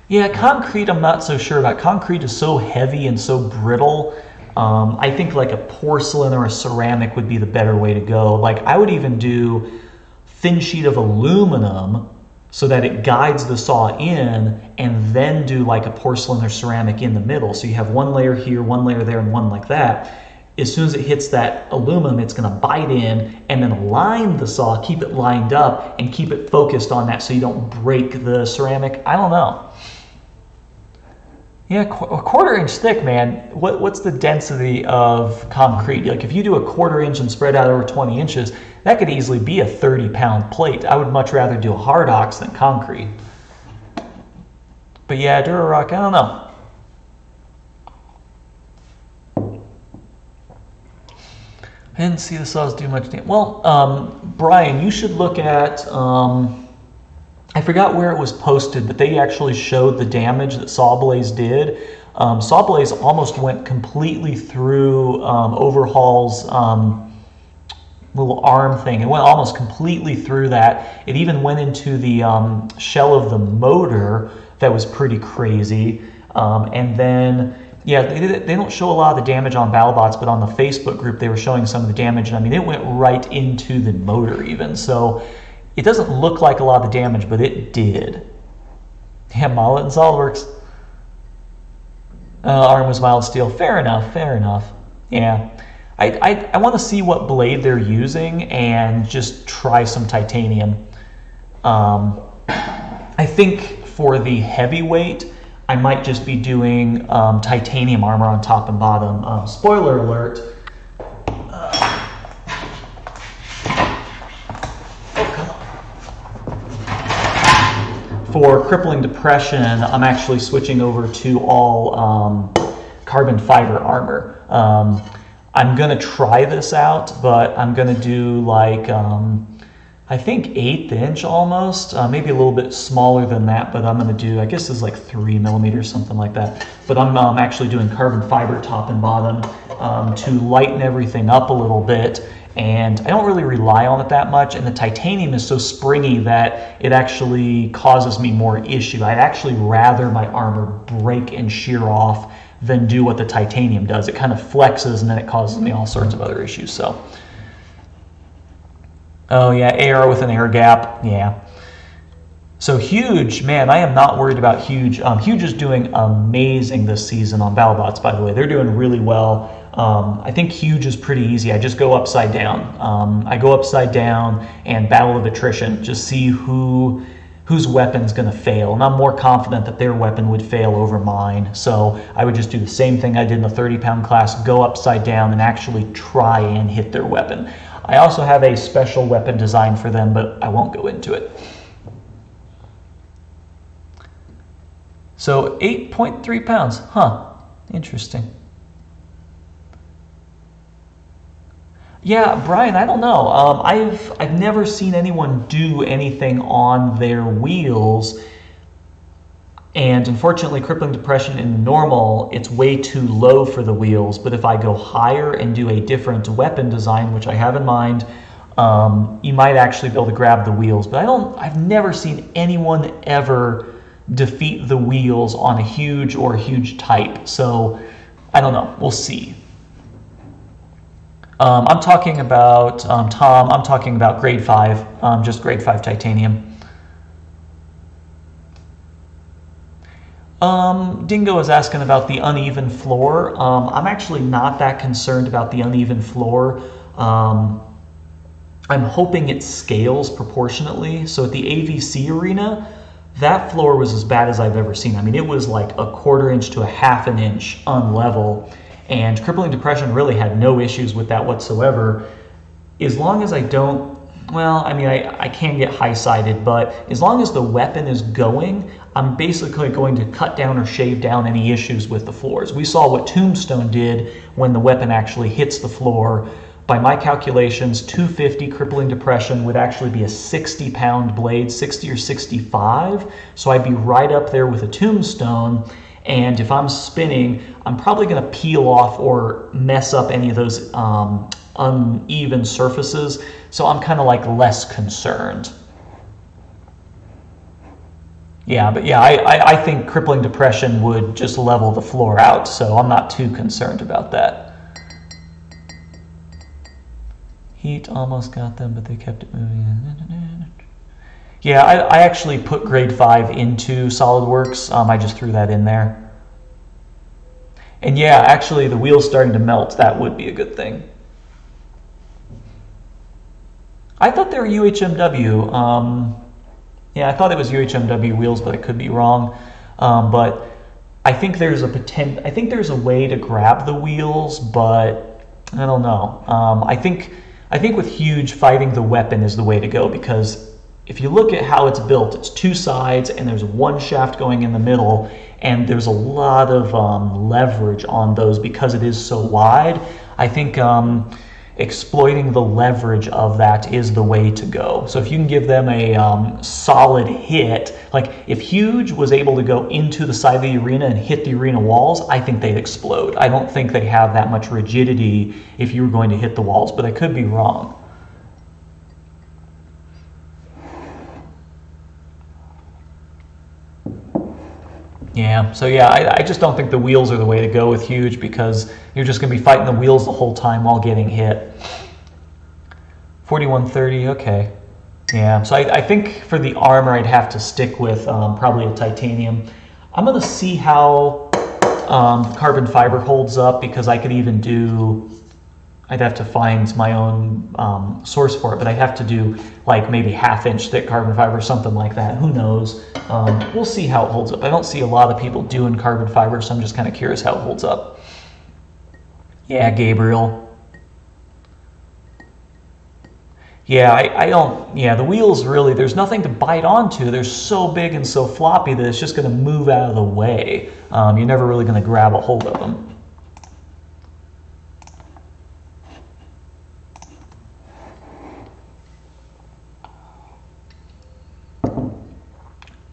Yeah, concrete I'm not so sure about. Concrete is so heavy and so brittle. I think like a porcelain or a ceramic would be the better way to go. Like I would even do thin sheet of aluminum so that it guides the saw in, and then do like a porcelain or ceramic in the middle. So you have one layer here, one layer there, and one like that. As soon as it hits that aluminum, it's going to bite in and then line the saw, keep it lined up, and keep it focused on that so you don't break the ceramic. I don't know. Yeah, a quarter-inch thick, man. What's the density of concrete? Like if you do a quarter-inch and spread out over 20 inches, that could easily be a 30-pound plate. I would much rather do a hard ox than concrete. But yeah, Durarock, I don't know. I didn't see the saws do much damage. Well, Brian, you should look at, I forgot where it was posted, but they actually showed the damage that Sawblaze did. Sawblaze almost went completely through Overhaul's little arm thing. It went almost completely through that. It even went into the shell of the motor. That was pretty crazy. And then, yeah, they don't show a lot of the damage on BattleBots, but on the Facebook group they were showing some of the damage. And I mean, it went right into the motor even. So it doesn't look like a lot of the damage, but it did. Yeah, Mollet and SolidWorks. Arm was mild steel. Fair enough, fair enough. Yeah. I want to see what blade they're using and just try some titanium. I think for the heavyweight, I might just be doing titanium armor on top and bottom. Spoiler alert. for crippling depression, I'm actually switching over to all carbon fiber armor. I'm going to try this out, but I'm going to do like, I think 1/8 inch almost, maybe a little bit smaller than that, but I'm going to do, I guess it's like 3 millimeters, something like that. But I'm actually doing carbon fiber top and bottom to lighten everything up a little bit. And I don't really rely on it that much, and the titanium is so springy that it actually causes me more issue. I'd actually rather my armor break and shear off than do what the titanium does. It kind of flexes and then it causes me all sorts of other issues. So, oh yeah, AR with an air gap, yeah. So Huge, man, I am not worried about Huge. Huge is doing amazing this season on BattleBots, by the way. They're doing really well. I think Huge is pretty easy. I just go upside down. I go upside down and battle of attrition, just see whose weapon's going to fail. And I'm more confident that their weapon would fail over mine. So I would just do the same thing I did in the 30-pound class, go upside down and actually try and hit their weapon. I also have a special weapon design for them, but I won't go into it. So 8.3 pounds, huh, interesting. Yeah, Brian, I don't know. I've never seen anyone do anything on their wheels, and unfortunately, crippling depression in normal, it's way too low for the wheels. But if I go higher and do a different weapon design, which I have in mind, you might actually be able to grab the wheels. But I've never seen anyone ever defeat the wheels on a Huge or a Huge type. So I don't know. We'll see. I'm talking about, Tom, I'm talking about grade 5, just grade 5 titanium. Dingo is asking about the uneven floor. I'm actually not that concerned about the uneven floor. I'm hoping it scales proportionately. So at the AVC arena, that floor was as bad as I've ever seen. I mean, it was like 1/4 inch to 1/2 inch unlevel. And crippling depression really had no issues with that whatsoever. As long as I don't, well, I mean, I can get high-sided, but as long as the weapon is going, I'm basically going to cut down or shave down any issues with the floors. We saw what Tombstone did when the weapon actually hits the floor. By my calculations, 250 crippling depression would actually be a 60-pound blade, 60 or 65. So I'd be right up there with a Tombstone. And if I'm spinning, I'm probably going to peel off or mess up any of those uneven surfaces. So I'm kind of like less concerned. Yeah, but yeah, I think crippling depression would just level the floor out. So I'm not too concerned about that. Heat almost got them, but they kept it moving. Yeah, I actually put grade 5 into SolidWorks. I just threw that in there. And yeah, actually the wheel's starting to melt. That would be a good thing. I thought they were UHMW. Yeah, I thought it was UHMW wheels, but I could be wrong. But I think there's a way to grab the wheels, but I don't know. I think with Huge, fighting the weapon is the way to go, because if you look at how it's built, it's 2 sides and there's 1 shaft going in the middle, and there's a lot of leverage on those because it is so wide. I think exploiting the leverage of that is the way to go. So if you can give them a solid hit, like if Huge was able to go into the side of the arena and hit the arena walls, I think they'd explode. I don't think they have that much rigidity if you were going to hit the walls, but I could be wrong. Yeah, so yeah, I just don't think the wheels are the way to go with Huge, because you're just going to be fighting the wheels the whole time while getting hit. 4130, okay. Yeah, so I think for the armor I'd have to stick with probably a titanium. I'm going to see how carbon fiber holds up, because I could even do, I'd have to find my own source for it, but I'd have to do like maybe 1/2 inch thick carbon fiber, something like that. Who knows? We'll see how it holds up. I don't see a lot of people doing carbon fiber, so I'm just kind of curious how it holds up. Yeah, Gabriel. Yeah, I don't, yeah, the wheels really, there's nothing to bite onto. They're so big and so floppy that it's just going to move out of the way. You're never really going to grab a hold of them.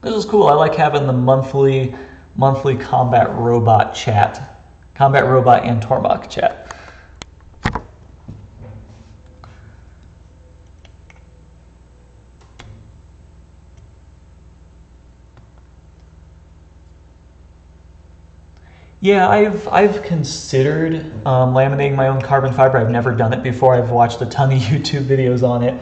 This is cool. I like having the monthly combat robot chat. Combat robot and Tormach chat. Yeah, I've considered laminating my own carbon fiber. I've never done it before. I've watched a ton of YouTube videos on it.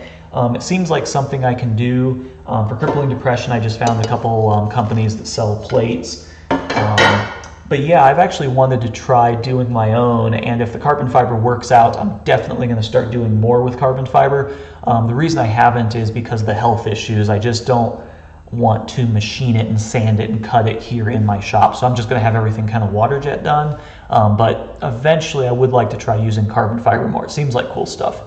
It seems like something I can do. For crippling depression, I just found a couple companies that sell plates. But yeah, I've actually wanted to try doing my own, and if the carbon fiber works out, I'm definitely going to start doing more with carbon fiber. The reason I haven't is because of the health issues. I just don't want to machine it and sand it and cut it here in my shop. So I'm just going to have everything kind of water jet done. But eventually I would like to try using carbon fiber more. It seems like cool stuff.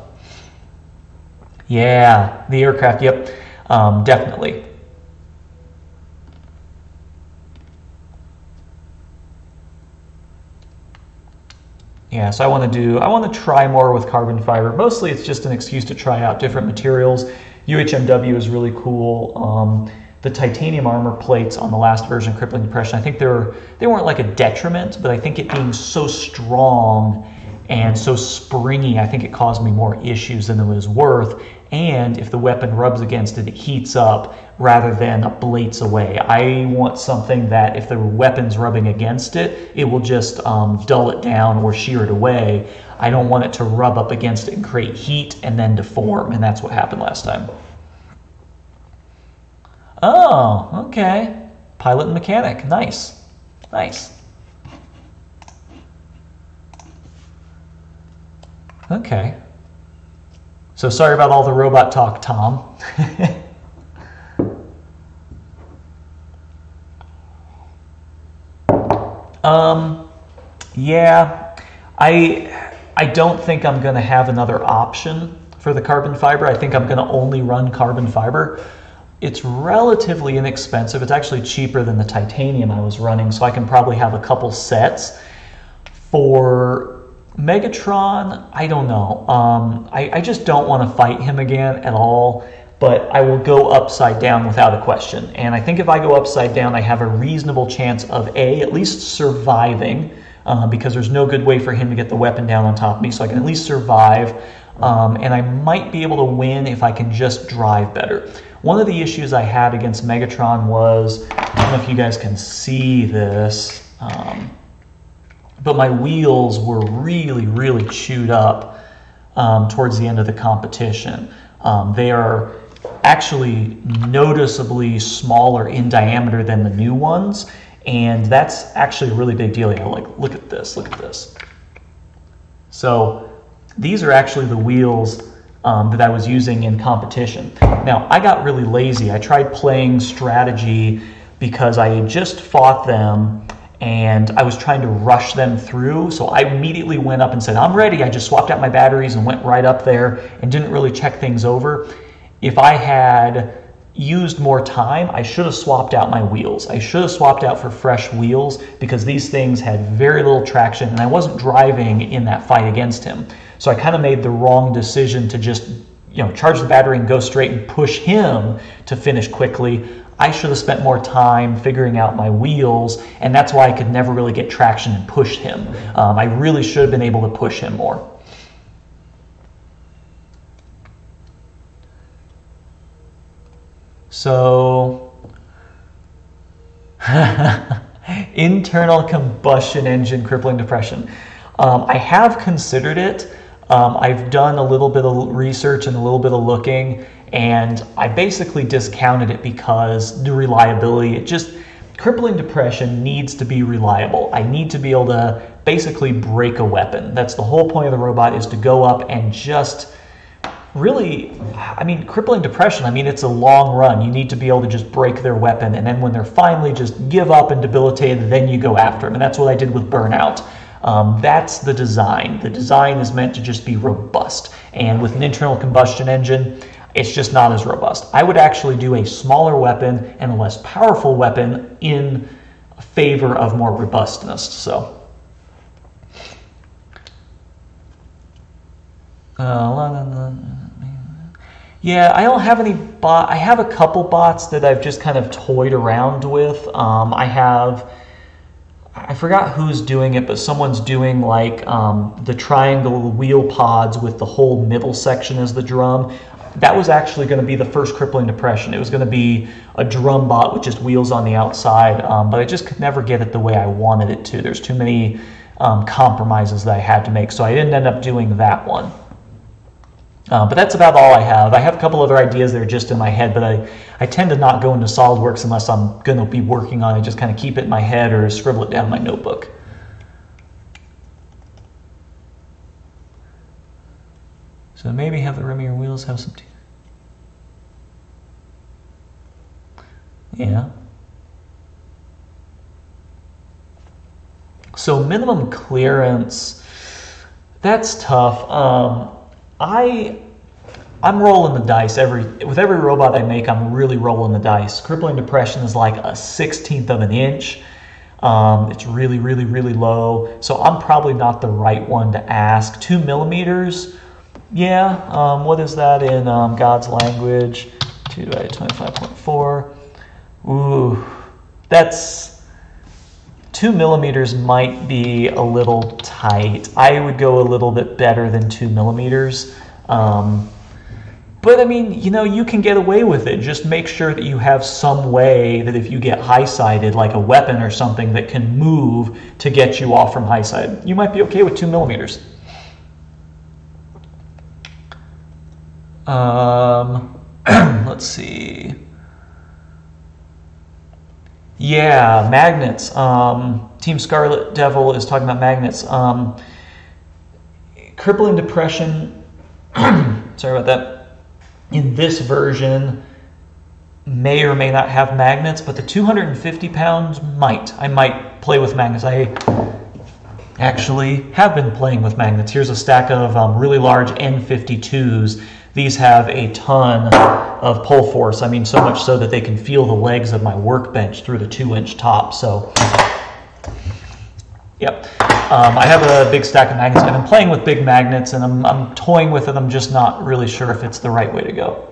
Yeah, the aircraft, yep, definitely. Yeah, so I want to try more with carbon fiber. Mostly it's just an excuse to try out different materials. UHMW is really cool. The titanium armor plates on the last version of Crippling Depression, I think they weren't like a detriment, but I think it being so strong and so springy, I think it caused me more issues than it was worth. And if the weapon rubs against it, it heats up rather than ablates away. I want something that if the weapon's rubbing against it, it will just dull it down or shear it away. I don't want it to rub up against it and create heat and then deform, and that's what happened last time. Oh, okay. Pilot and mechanic. Nice. Nice. Okay. So sorry about all the robot talk, Tom. Yeah, I don't think I'm going to have another option for the carbon fiber. I think I'm going to only run carbon fiber. It's relatively inexpensive. It's actually cheaper than the titanium I was running, so I can probably have a couple sets. For Megatron, I don't know. I just don't want to fight him again at all, but I will go upside down without a question. And I think if I go upside down, I have a reasonable chance of at least surviving, because there's no good way for him to get the weapon down on top of me, so I can at least survive. And I might be able to win if I can just drive better. One of the issues I had against Megatron was, I don't know if you guys can see this, but my wheels were really chewed up towards the end of the competition. They are actually noticeably smaller in diameter than the new ones, and that's actually a really big deal. Yeah, like, look at this, look at this. So these are actually the wheels that I was using in competition. Now, I got really lazy. I tried playing strategy because I had just fought them and I was trying to rush them through. So I immediately went up and said, I'm ready. I just swapped out my batteries and went right up there and didn't really check things over. If I had used more time, I should have swapped out my wheels. I should have swapped out for fresh wheels because these things had very little traction and I wasn't driving in that fight against him. So I kind of made the wrong decision to just, charge the battery and go straight and push him to finish quickly. I should have spent more time figuring out my wheels, and that's why I could never really get traction and push him. I really should have been able to push him more. So, internal combustion engine crippling depression. I have considered it. I've done a little bit of research and a little bit of looking, and I basically discounted it because the reliability, crippling depression needs to be reliable. I need to be able to basically break a weapon. That's the whole point of the robot, is to go up and just really, crippling depression, it's a long run. You need to be able to just break their weapon, and then when they're finally just give up and debilitated, then you go after them, and that's what I did with Burnout. That's the design. The design is meant to just be robust. And with an internal combustion engine, it's just not as robust. I would actually do a smaller weapon and a less powerful weapon in favor of more robustness. So, yeah, I don't have any bot. I have a couple bots that I've just kind of toyed around with. I forgot who's doing it, but someone's doing like the triangle wheel pods with the whole middle section as the drum. That was actually going to be the first crippling depression. It was going to be a drum bot with just wheels on the outside, but I just could never get it the way I wanted it to. There's too many compromises that I had to make, so I didn't end up doing that one. But that's about all I have. I have a couple other ideas that are just in my head, but I tend to not go into SolidWorks unless I'm going to be working on it. Just kind of keep it in my head or scribble it down in my notebook. So maybe have the rim of your wheels have some... Yeah. So minimum clearance, that's tough. I'm rolling the dice. With every robot I make, I'm really rolling the dice. Crippling depression is like a 1/16 of an inch. It's really, really, really low. So I'm probably not the right one to ask. 2 millimeters, yeah. What is that in God's language? 2 divided 25.4. Ooh, that's 2 millimeters might be a little tight. I would go a little bit better than 2 millimeters. But I mean, you know, you can get away with it. Just make sure that you have some way that if you get high-sided, like a weapon or something that can move to get you off from high-side, you might be okay with 2 millimeters. Let's see. Yeah, magnets. Team Scarlet Devil is talking about magnets. Crippling depression, sorry about that, in this version may or may not have magnets, but the 250 pounds might. I might play with magnets. I actually have been playing with magnets. Here's a stack of really large N52s. These have a ton of pull force. I mean, so much so that they can feel the legs of my workbench through the 2-inch top. So, yep. I have a big stack of magnets. I've been playing with big magnets, and I'm toying with it. I'm just not really sure if it's the right way to go.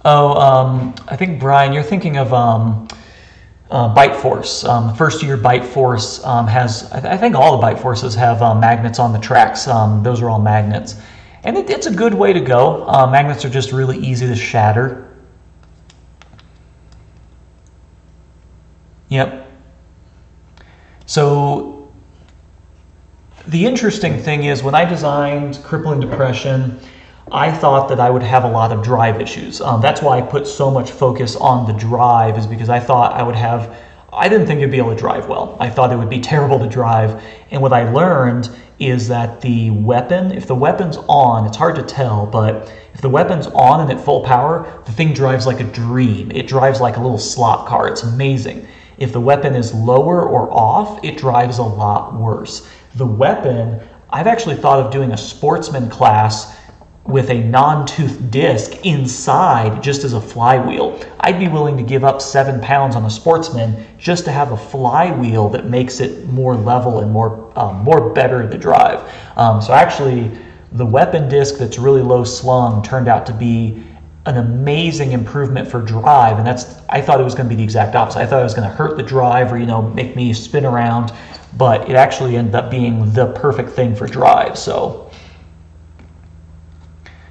Oh, I think, Brian, you're thinking of Bite Force. First year Bite Force has, I think all the Bite Forces have magnets on the tracks. Those are all magnets. And it's a good way to go. Magnets are just really easy to shatter. Yep. So the interesting thing is when I designed Crippling Depression, I thought that I would have a lot of drive issues. That's why I put so much focus on the drive, is because I thought I didn't think it'd be able to drive well. I thought it would be terrible to drive. And what I learned is that the weapon, if the weapon's on, it's hard to tell, but if the weapon's on and at full power, the thing drives like a dream. It drives like a little slot car. It's amazing. If the weapon is lower or off, it drives a lot worse. The weapon, I've actually thought of doing a sportsman class with a non-toothed disc inside just as a flywheel. I'd be willing to give up 7 pounds on a sportsman just to have a flywheel that makes it more level and more better to drive. So actually, the weapon disc that's really low slung turned out to be an amazing improvement for drive, and I thought it was going to be the exact opposite. I thought it was going to hurt the drive or, you know, make me spin around, but it actually ended up being the perfect thing for drive. So,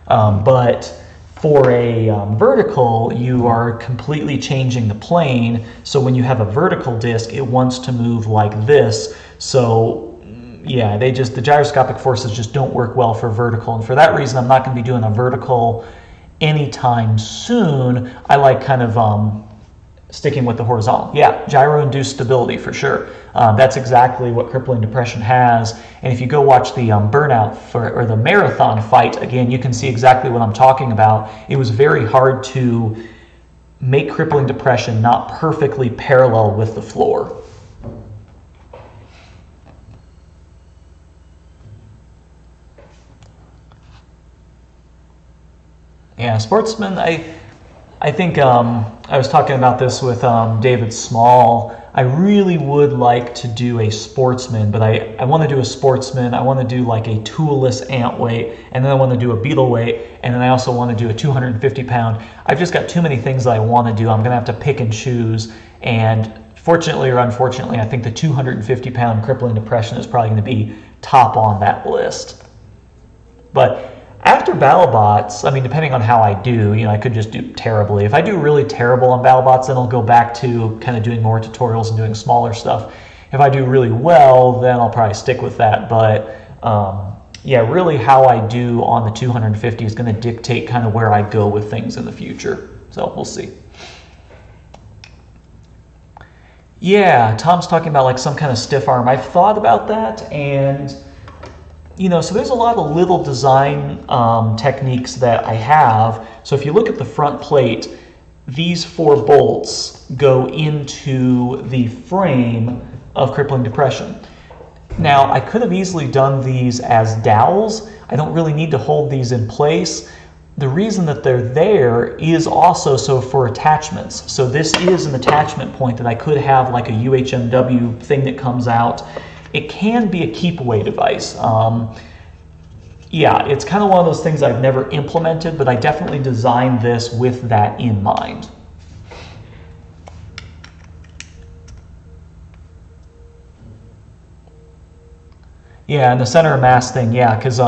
but for a vertical, you are completely changing the plane. So when you have a vertical disc, it wants to move like this. So yeah, the gyroscopic forces just don't work well for vertical, and for that reason, I'm not going to be doing a vertical anytime soon. I like kind of sticking with the horizontal. Yeah, gyro-induced stability for sure. That's exactly what Crippling Depression has. And if you go watch the burnout or the marathon fight, again, you can see exactly what I'm talking about. It was very hard to make crippling depression not perfectly parallel with the floor. Yeah, Sportsman, I think I was talking about this with David Small. I really would like to do a Sportsman, but I want to do a Sportsman. I want to do like a toolless ant weight, and then I want to do a beetle weight, and then I also want to do a 250-pound. I've just got too many things that I want to do. I'm going to have to pick and choose, and fortunately or unfortunately, I think the 250-pound crippling depression is probably going to be top on that list. But after BattleBots, I mean, depending on how I do, I could just do terribly. If I do really terrible on BattleBots, then I'll go back to kind of doing more tutorials and doing smaller stuff. If I do really well, then I'll probably stick with that. But yeah, really how I do on the 250 is going to dictate kind of where I go with things in the future. So we'll see. Yeah, Tom's talking about like some kind of stiff arm. I've thought about that, and so there's a lot of little design techniques that I have. So if you look at the front plate, these 4 bolts go into the frame of crippling depression. Now, I could have easily done these as dowels. I don't really need to hold these in place. The reason that they're there is also so for attachments. So this is an attachment point that I could have like a UHMW thing that comes out. It can be a keep-away device. Yeah, it's kind of one of those things I've never implemented, but I definitely designed this with that in mind. Yeah, and the center of mass thing, yeah, because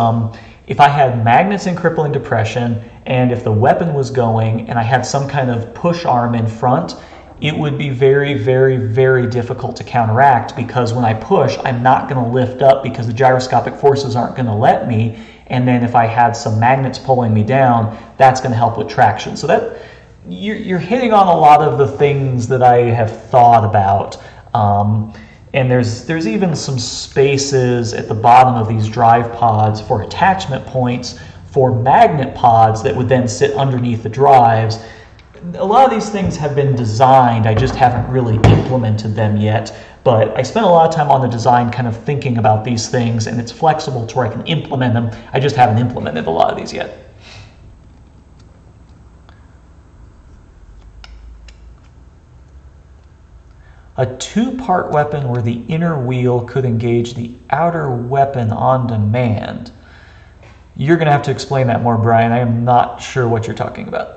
if I had magnets in crippling depression, and if the weapon was going, and I had some kind of push arm in front, it would be very, very, very difficult to counteract, because when I push, I'm not going to lift up because the gyroscopic forces aren't going to let me. And then if I had some magnets pulling me down, that's going to help with traction. So that you're hitting on a lot of the things that I have thought about. And there's even some spaces at the bottom of these drive pods for attachment points for magnet pods that would then sit underneath the drives. A lot of these things have been designed, I just haven't really implemented them yet, but I spent a lot of time on the design kind of thinking about these things, and it's flexible to where I can implement them. I just haven't implemented a lot of these yet. A 2-part weapon where the inner wheel could engage the outer weapon on demand. You're going to have to explain that more, Brian. I am not sure what you're talking about.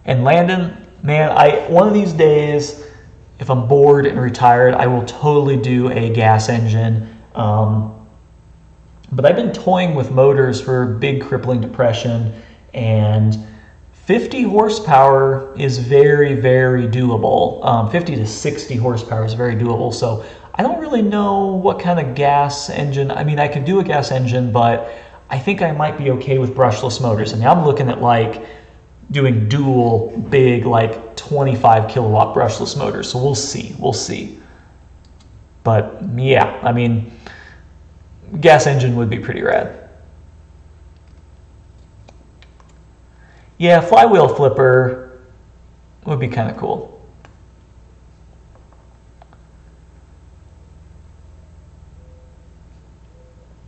And Landon, man, one of these days, if I'm bored and retired, I will totally do a gas engine. But I've been toying with motors for big crippling depression, and 50 horsepower is very, very doable. 50 to 60 horsepower is very doable. So I don't really know what kind of gas engine. I mean, I could do a gas engine, but I think I might be okay with brushless motors. And now I'm looking at like doing dual big like 25 kilowatt brushless motors. So we'll see. But yeah, I mean, gas engine would be pretty rad. Yeah, flywheel flipper would be kind of cool.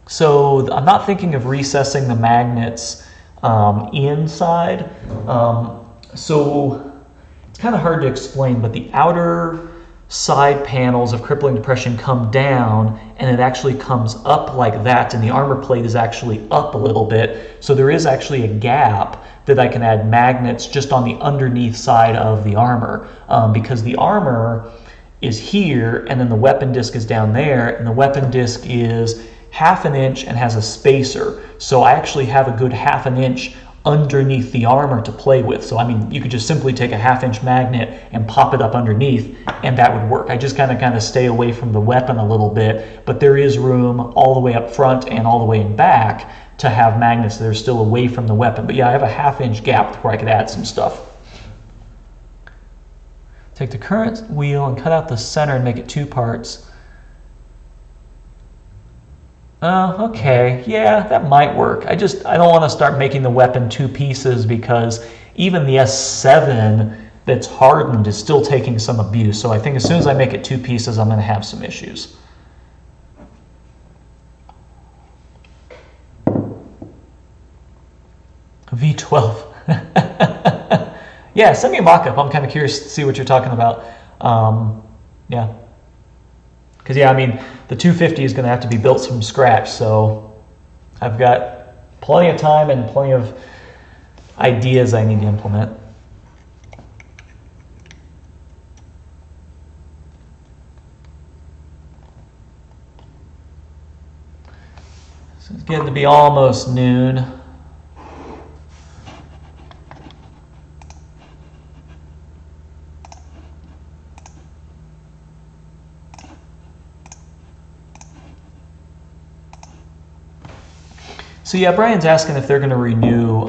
So I'm not thinking of recessing the magnets inside. So it's kind of hard to explain, but the outer side panels of crippling depression come down, and it actually comes up like that, and the armor plate is actually up a little bit. So there is actually a gap that I can add magnets just on the underneath side of the armor, because the armor is here, and then the weapon disc is down there, and the weapon disc is 1/2 inch and has a spacer. So I actually have a good 1/2 inch underneath the armor to play with. So I mean, you could just simply take a 1/2 inch magnet and pop it up underneath, and that would work. I just kind of stay away from the weapon a little bit, but there is room all the way up front and all the way in back to have magnets that are still away from the weapon. But yeah, I have a 1/2 inch gap where I could add some stuff. Take the current wheel and cut out the center and make it 2 parts. Okay, yeah, that might work. I don't want to start making the weapon 2 pieces because even the S7 that's hardened is still taking some abuse. So I think as soon as I make it 2 pieces, I'm going to have some issues. V12. Yeah, send me a mock-up. I'm kind of curious to see what you're talking about. Yeah. Because, yeah, I mean, the 250 is going to have to be built from scratch, so I've got plenty of time and plenty of ideas I need to implement. So it's getting to be almost noon. So yeah, Brian's asking if they're going to renew.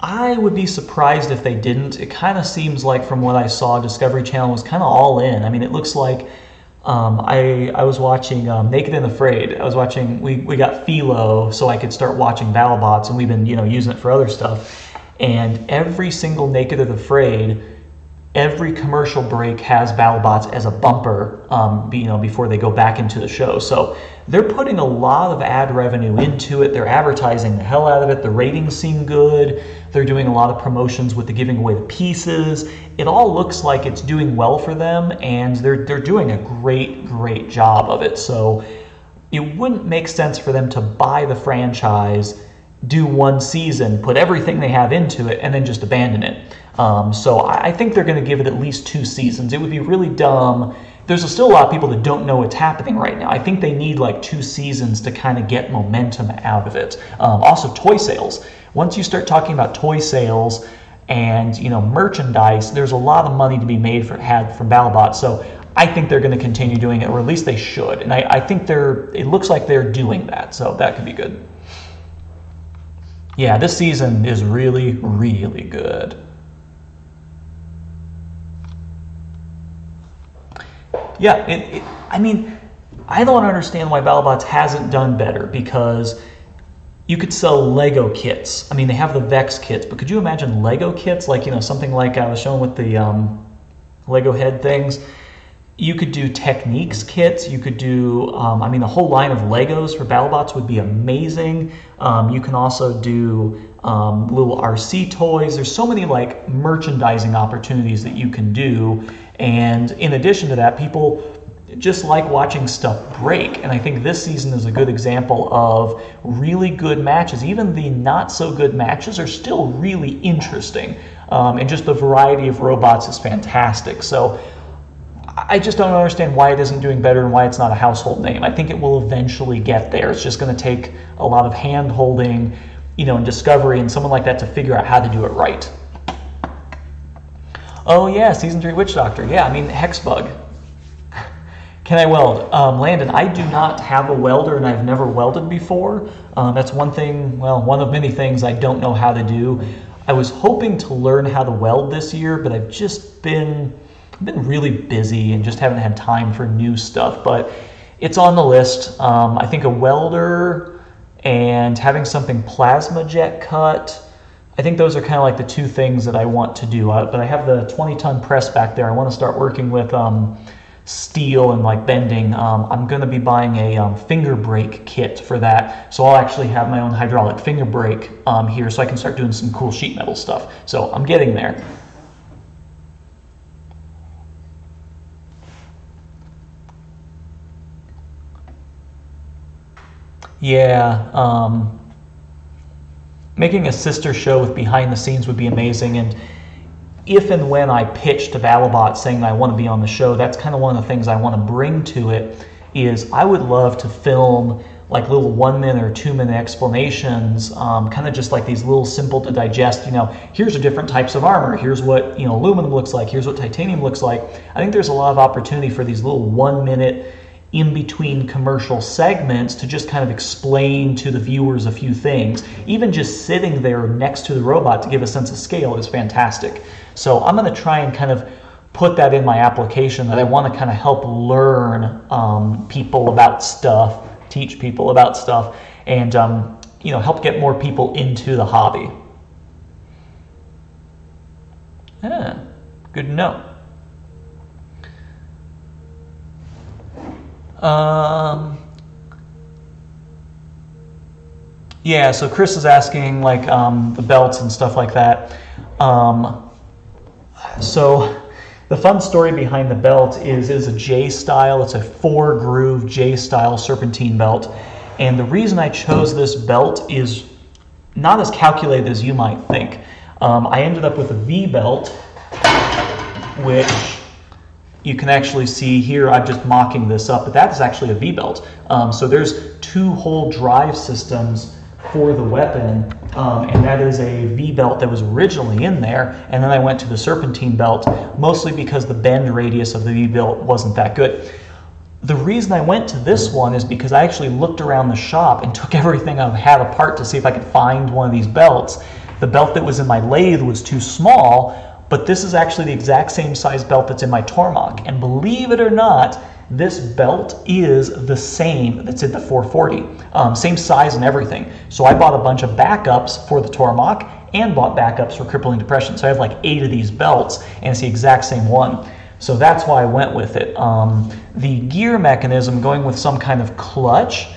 I would be surprised if they didn't. It kind of seems like from what I saw, Discovery Channel was kind of all in. I mean, it looks like I was watching Naked and Afraid. I was watching, we got Philo so I could start watching BattleBots, and we've been using it for other stuff. And every single Naked and Afraid, every commercial break has BattleBots as a bumper, before they go back into the show. So they're putting a lot of ad revenue into it. They're advertising the hell out of it. The ratings seem good. They're doing a lot of promotions with the giving away the pieces. It all looks like it's doing well for them, and they're doing a great job of it. So it wouldn't make sense for them to buy the franchise, do 1 season, put everything they have into it, and then just abandon it. So I think they're going to give it at least 2 seasons. It would be really dumb. There's still a lot of people that don't know what's happening right now. I think they need like 2 seasons to kind of get momentum out of it. Also, toy sales. Once you start talking about toy sales and merchandise, there's a lot of money to be made from BattleBots. So I think they're going to continue doing it, or at least they should. And I think it looks like they're doing that. So that could be good. Yeah, this season is really good. Yeah, I mean, I don't understand why BattleBots hasn't done better, because you could sell Lego kits. I mean, they have the Vex kits, but could you imagine Lego kits? Like, something like I was showing with the Lego head things. You could do Techniques kits. You could do, the whole line of Legos for BattleBots would be amazing. You can also do little RC toys. There's so many like merchandising opportunities that you can do. And in addition to that, people just like watching stuff break. And I think this season is a good example of really good matches. Even the not so good matches are still really interesting. And just the variety of robots is fantastic. So I just don't understand why it isn't doing better and why it's not a household name. I think it will eventually get there. It's just going to take a lot of hand-holding, and discovery and someone like that to figure out how to do it right. Oh yeah, Season 3 Witch Doctor. Yeah, I mean, Hexbug. Can I weld? Landon, I do not have a welder, and I've never welded before. That's one thing, one of many things I don't know how to do. I was hoping to learn how to weld this year, but I've just been really busy and just haven't had time for new stuff. But it's on the list. I think a welder and having something plasma jet cut, I think those are kind of like the 2 things that I want to do. But I have the 20-ton press back there. I want to start working with steel and like bending. I'm going to be buying a finger brake kit for that. So I'll actually have my own hydraulic finger brake here, so I can start doing some cool sheet metal stuff. So I'm getting there. Yeah, making a sister show with behind the scenes would be amazing. And if and when I pitch to BattleBots saying that I want to be on the show, that's kind of one of the things I want to bring to it. Is I would love to film like little 1-minute or 2-minute explanations, kind of just like these little simple to digest. Here's the different types of armor. Here's what aluminum looks like. Here's what titanium looks like. I think there's a lot of opportunity for these little 1-minute in between commercial segments to just kind of explain to the viewers a few things. Even just sitting there next to the robot to give a sense of scale is fantastic. So I'm going to try and kind of put that in my application, that I want to kind of help learn people about stuff teach people about stuff, and you know, help get more people into the hobby. Yeah, good to know. Yeah, so Chris is asking like the belts and stuff like that. So the fun story behind the belt is a J style. It's a 4-groove J style serpentine belt, and the reason I chose this belt is not as calculated as you might think. I ended up with a V belt, which you can actually see here. I'm just mocking this up, but that is actually a V belt. So there's 2 whole drive systems for the weapon, and that is a V belt that was originally in there, and then I went to the serpentine belt, mostly because the bend radius of the V belt wasn't that good. The reason I went to this one is because I actually looked around the shop and took everything I had apart to see if I could find one of these belts. The belt that was in my lathe was too small, but this is actually the exact same size belt that's in my Tormach, and believe it or not, this belt is the same that's in the 440, same size and everything. So I bought a bunch of backups for the Tormach and bought backups for crippling depression. So I have like 8 of these belts, and it's the exact same one. So that's why I went with it. The gear mechanism, going with some kind of clutch,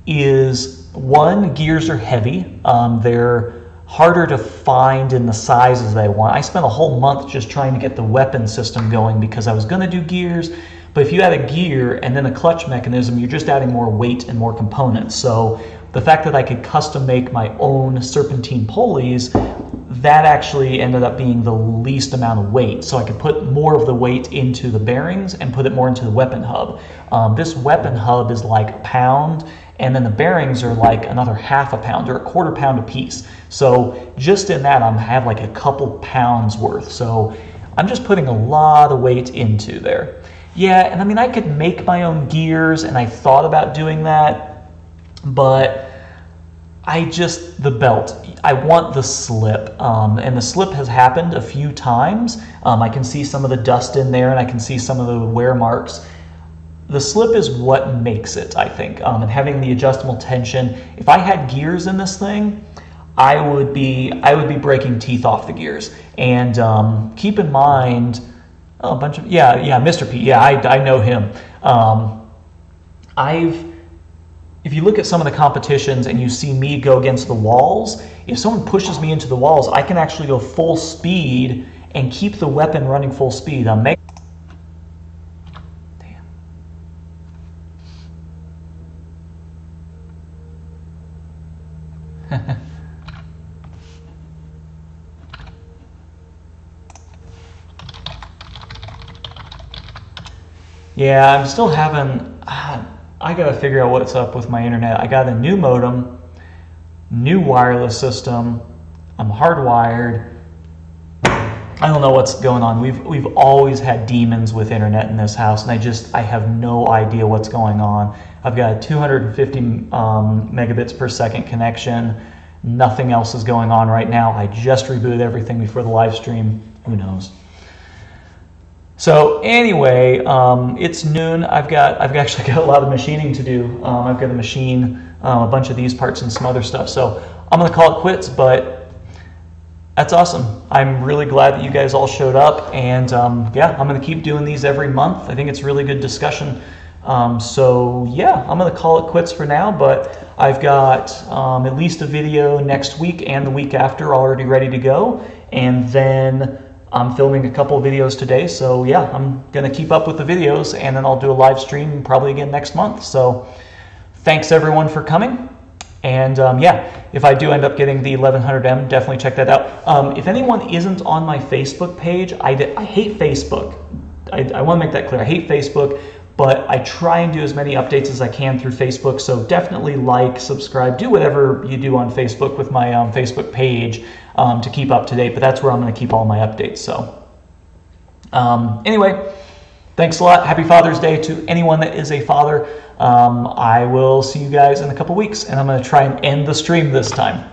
is, one, gears are heavy. They're harder to find in the sizes I want. I spent a whole month just trying to get the weapon system going because I was going to do gears. But if you add a gear and then a clutch mechanism, you're just adding more weight and more components. So the fact that I could custom make my own serpentine pulleys, that actually ended up being the least amount of weight. So I could put more of the weight into the bearings and put it more into the weapon hub. This weapon hub is like a pound, and then the bearings are like another half a pound or a quarter pound a piece. So just in that, I have like a couple pounds worth. So I'm just putting a lot of weight into there. Yeah, and I mean, I could make my own gears, and I thought about doing that, but the belt, I want the slip, and the slip has happened a few times. I can see some of the dust in there, and I can see some of the wear marks. The slip is what makes it, I think, and having the adjustable tension. If I had gears in this thing, I would be breaking teeth off the gears. And keep in mind, oh, a bunch of, yeah, Mr. P, yeah, I know him. If you look at some of the competitions and you see me go against the walls, if someone pushes me into the walls, I can actually go full speed and keep the weapon running full speed. Damn. Yeah, I'm still having, I gotta figure out what's up with my internet. I got a new modem, new wireless system, I'm hardwired. I don't know what's going on. We've always had demons with internet in this house, and I have no idea what's going on. I've got a 250 megabits per second connection. Nothing else is going on right now. I just rebooted everything before the live stream. Who knows? So anyway, it's noon. I've actually got a lot of machining to do. I've got to machine a bunch of these parts and some other stuff. So I'm gonna call it quits, but that's awesome. I'm really glad that you guys all showed up, and yeah, I'm gonna keep doing these every month. I think it's really good discussion. So yeah, I'm gonna call it quits for now, but I've got at least a video next week and the week after already ready to go, and then I'm filming a couple of videos today, so yeah, I'm gonna keep up with the videos, and then I'll do a live stream probably again next month. So thanks everyone for coming, and yeah, if I do end up getting the 1100M, definitely check that out. If anyone isn't on my Facebook page, I hate Facebook. I want to make that clear. I hate Facebook, but I try and do as many updates as I can through Facebook, so definitely like, subscribe, do whatever you do on Facebook with my Facebook page to keep up to date, but that's where I'm going to keep all my updates. So anyway, thanks a lot. Happy Father's Day to anyone that is a father. I will see you guys in a couple weeks, and I'm going to try and end the stream this time.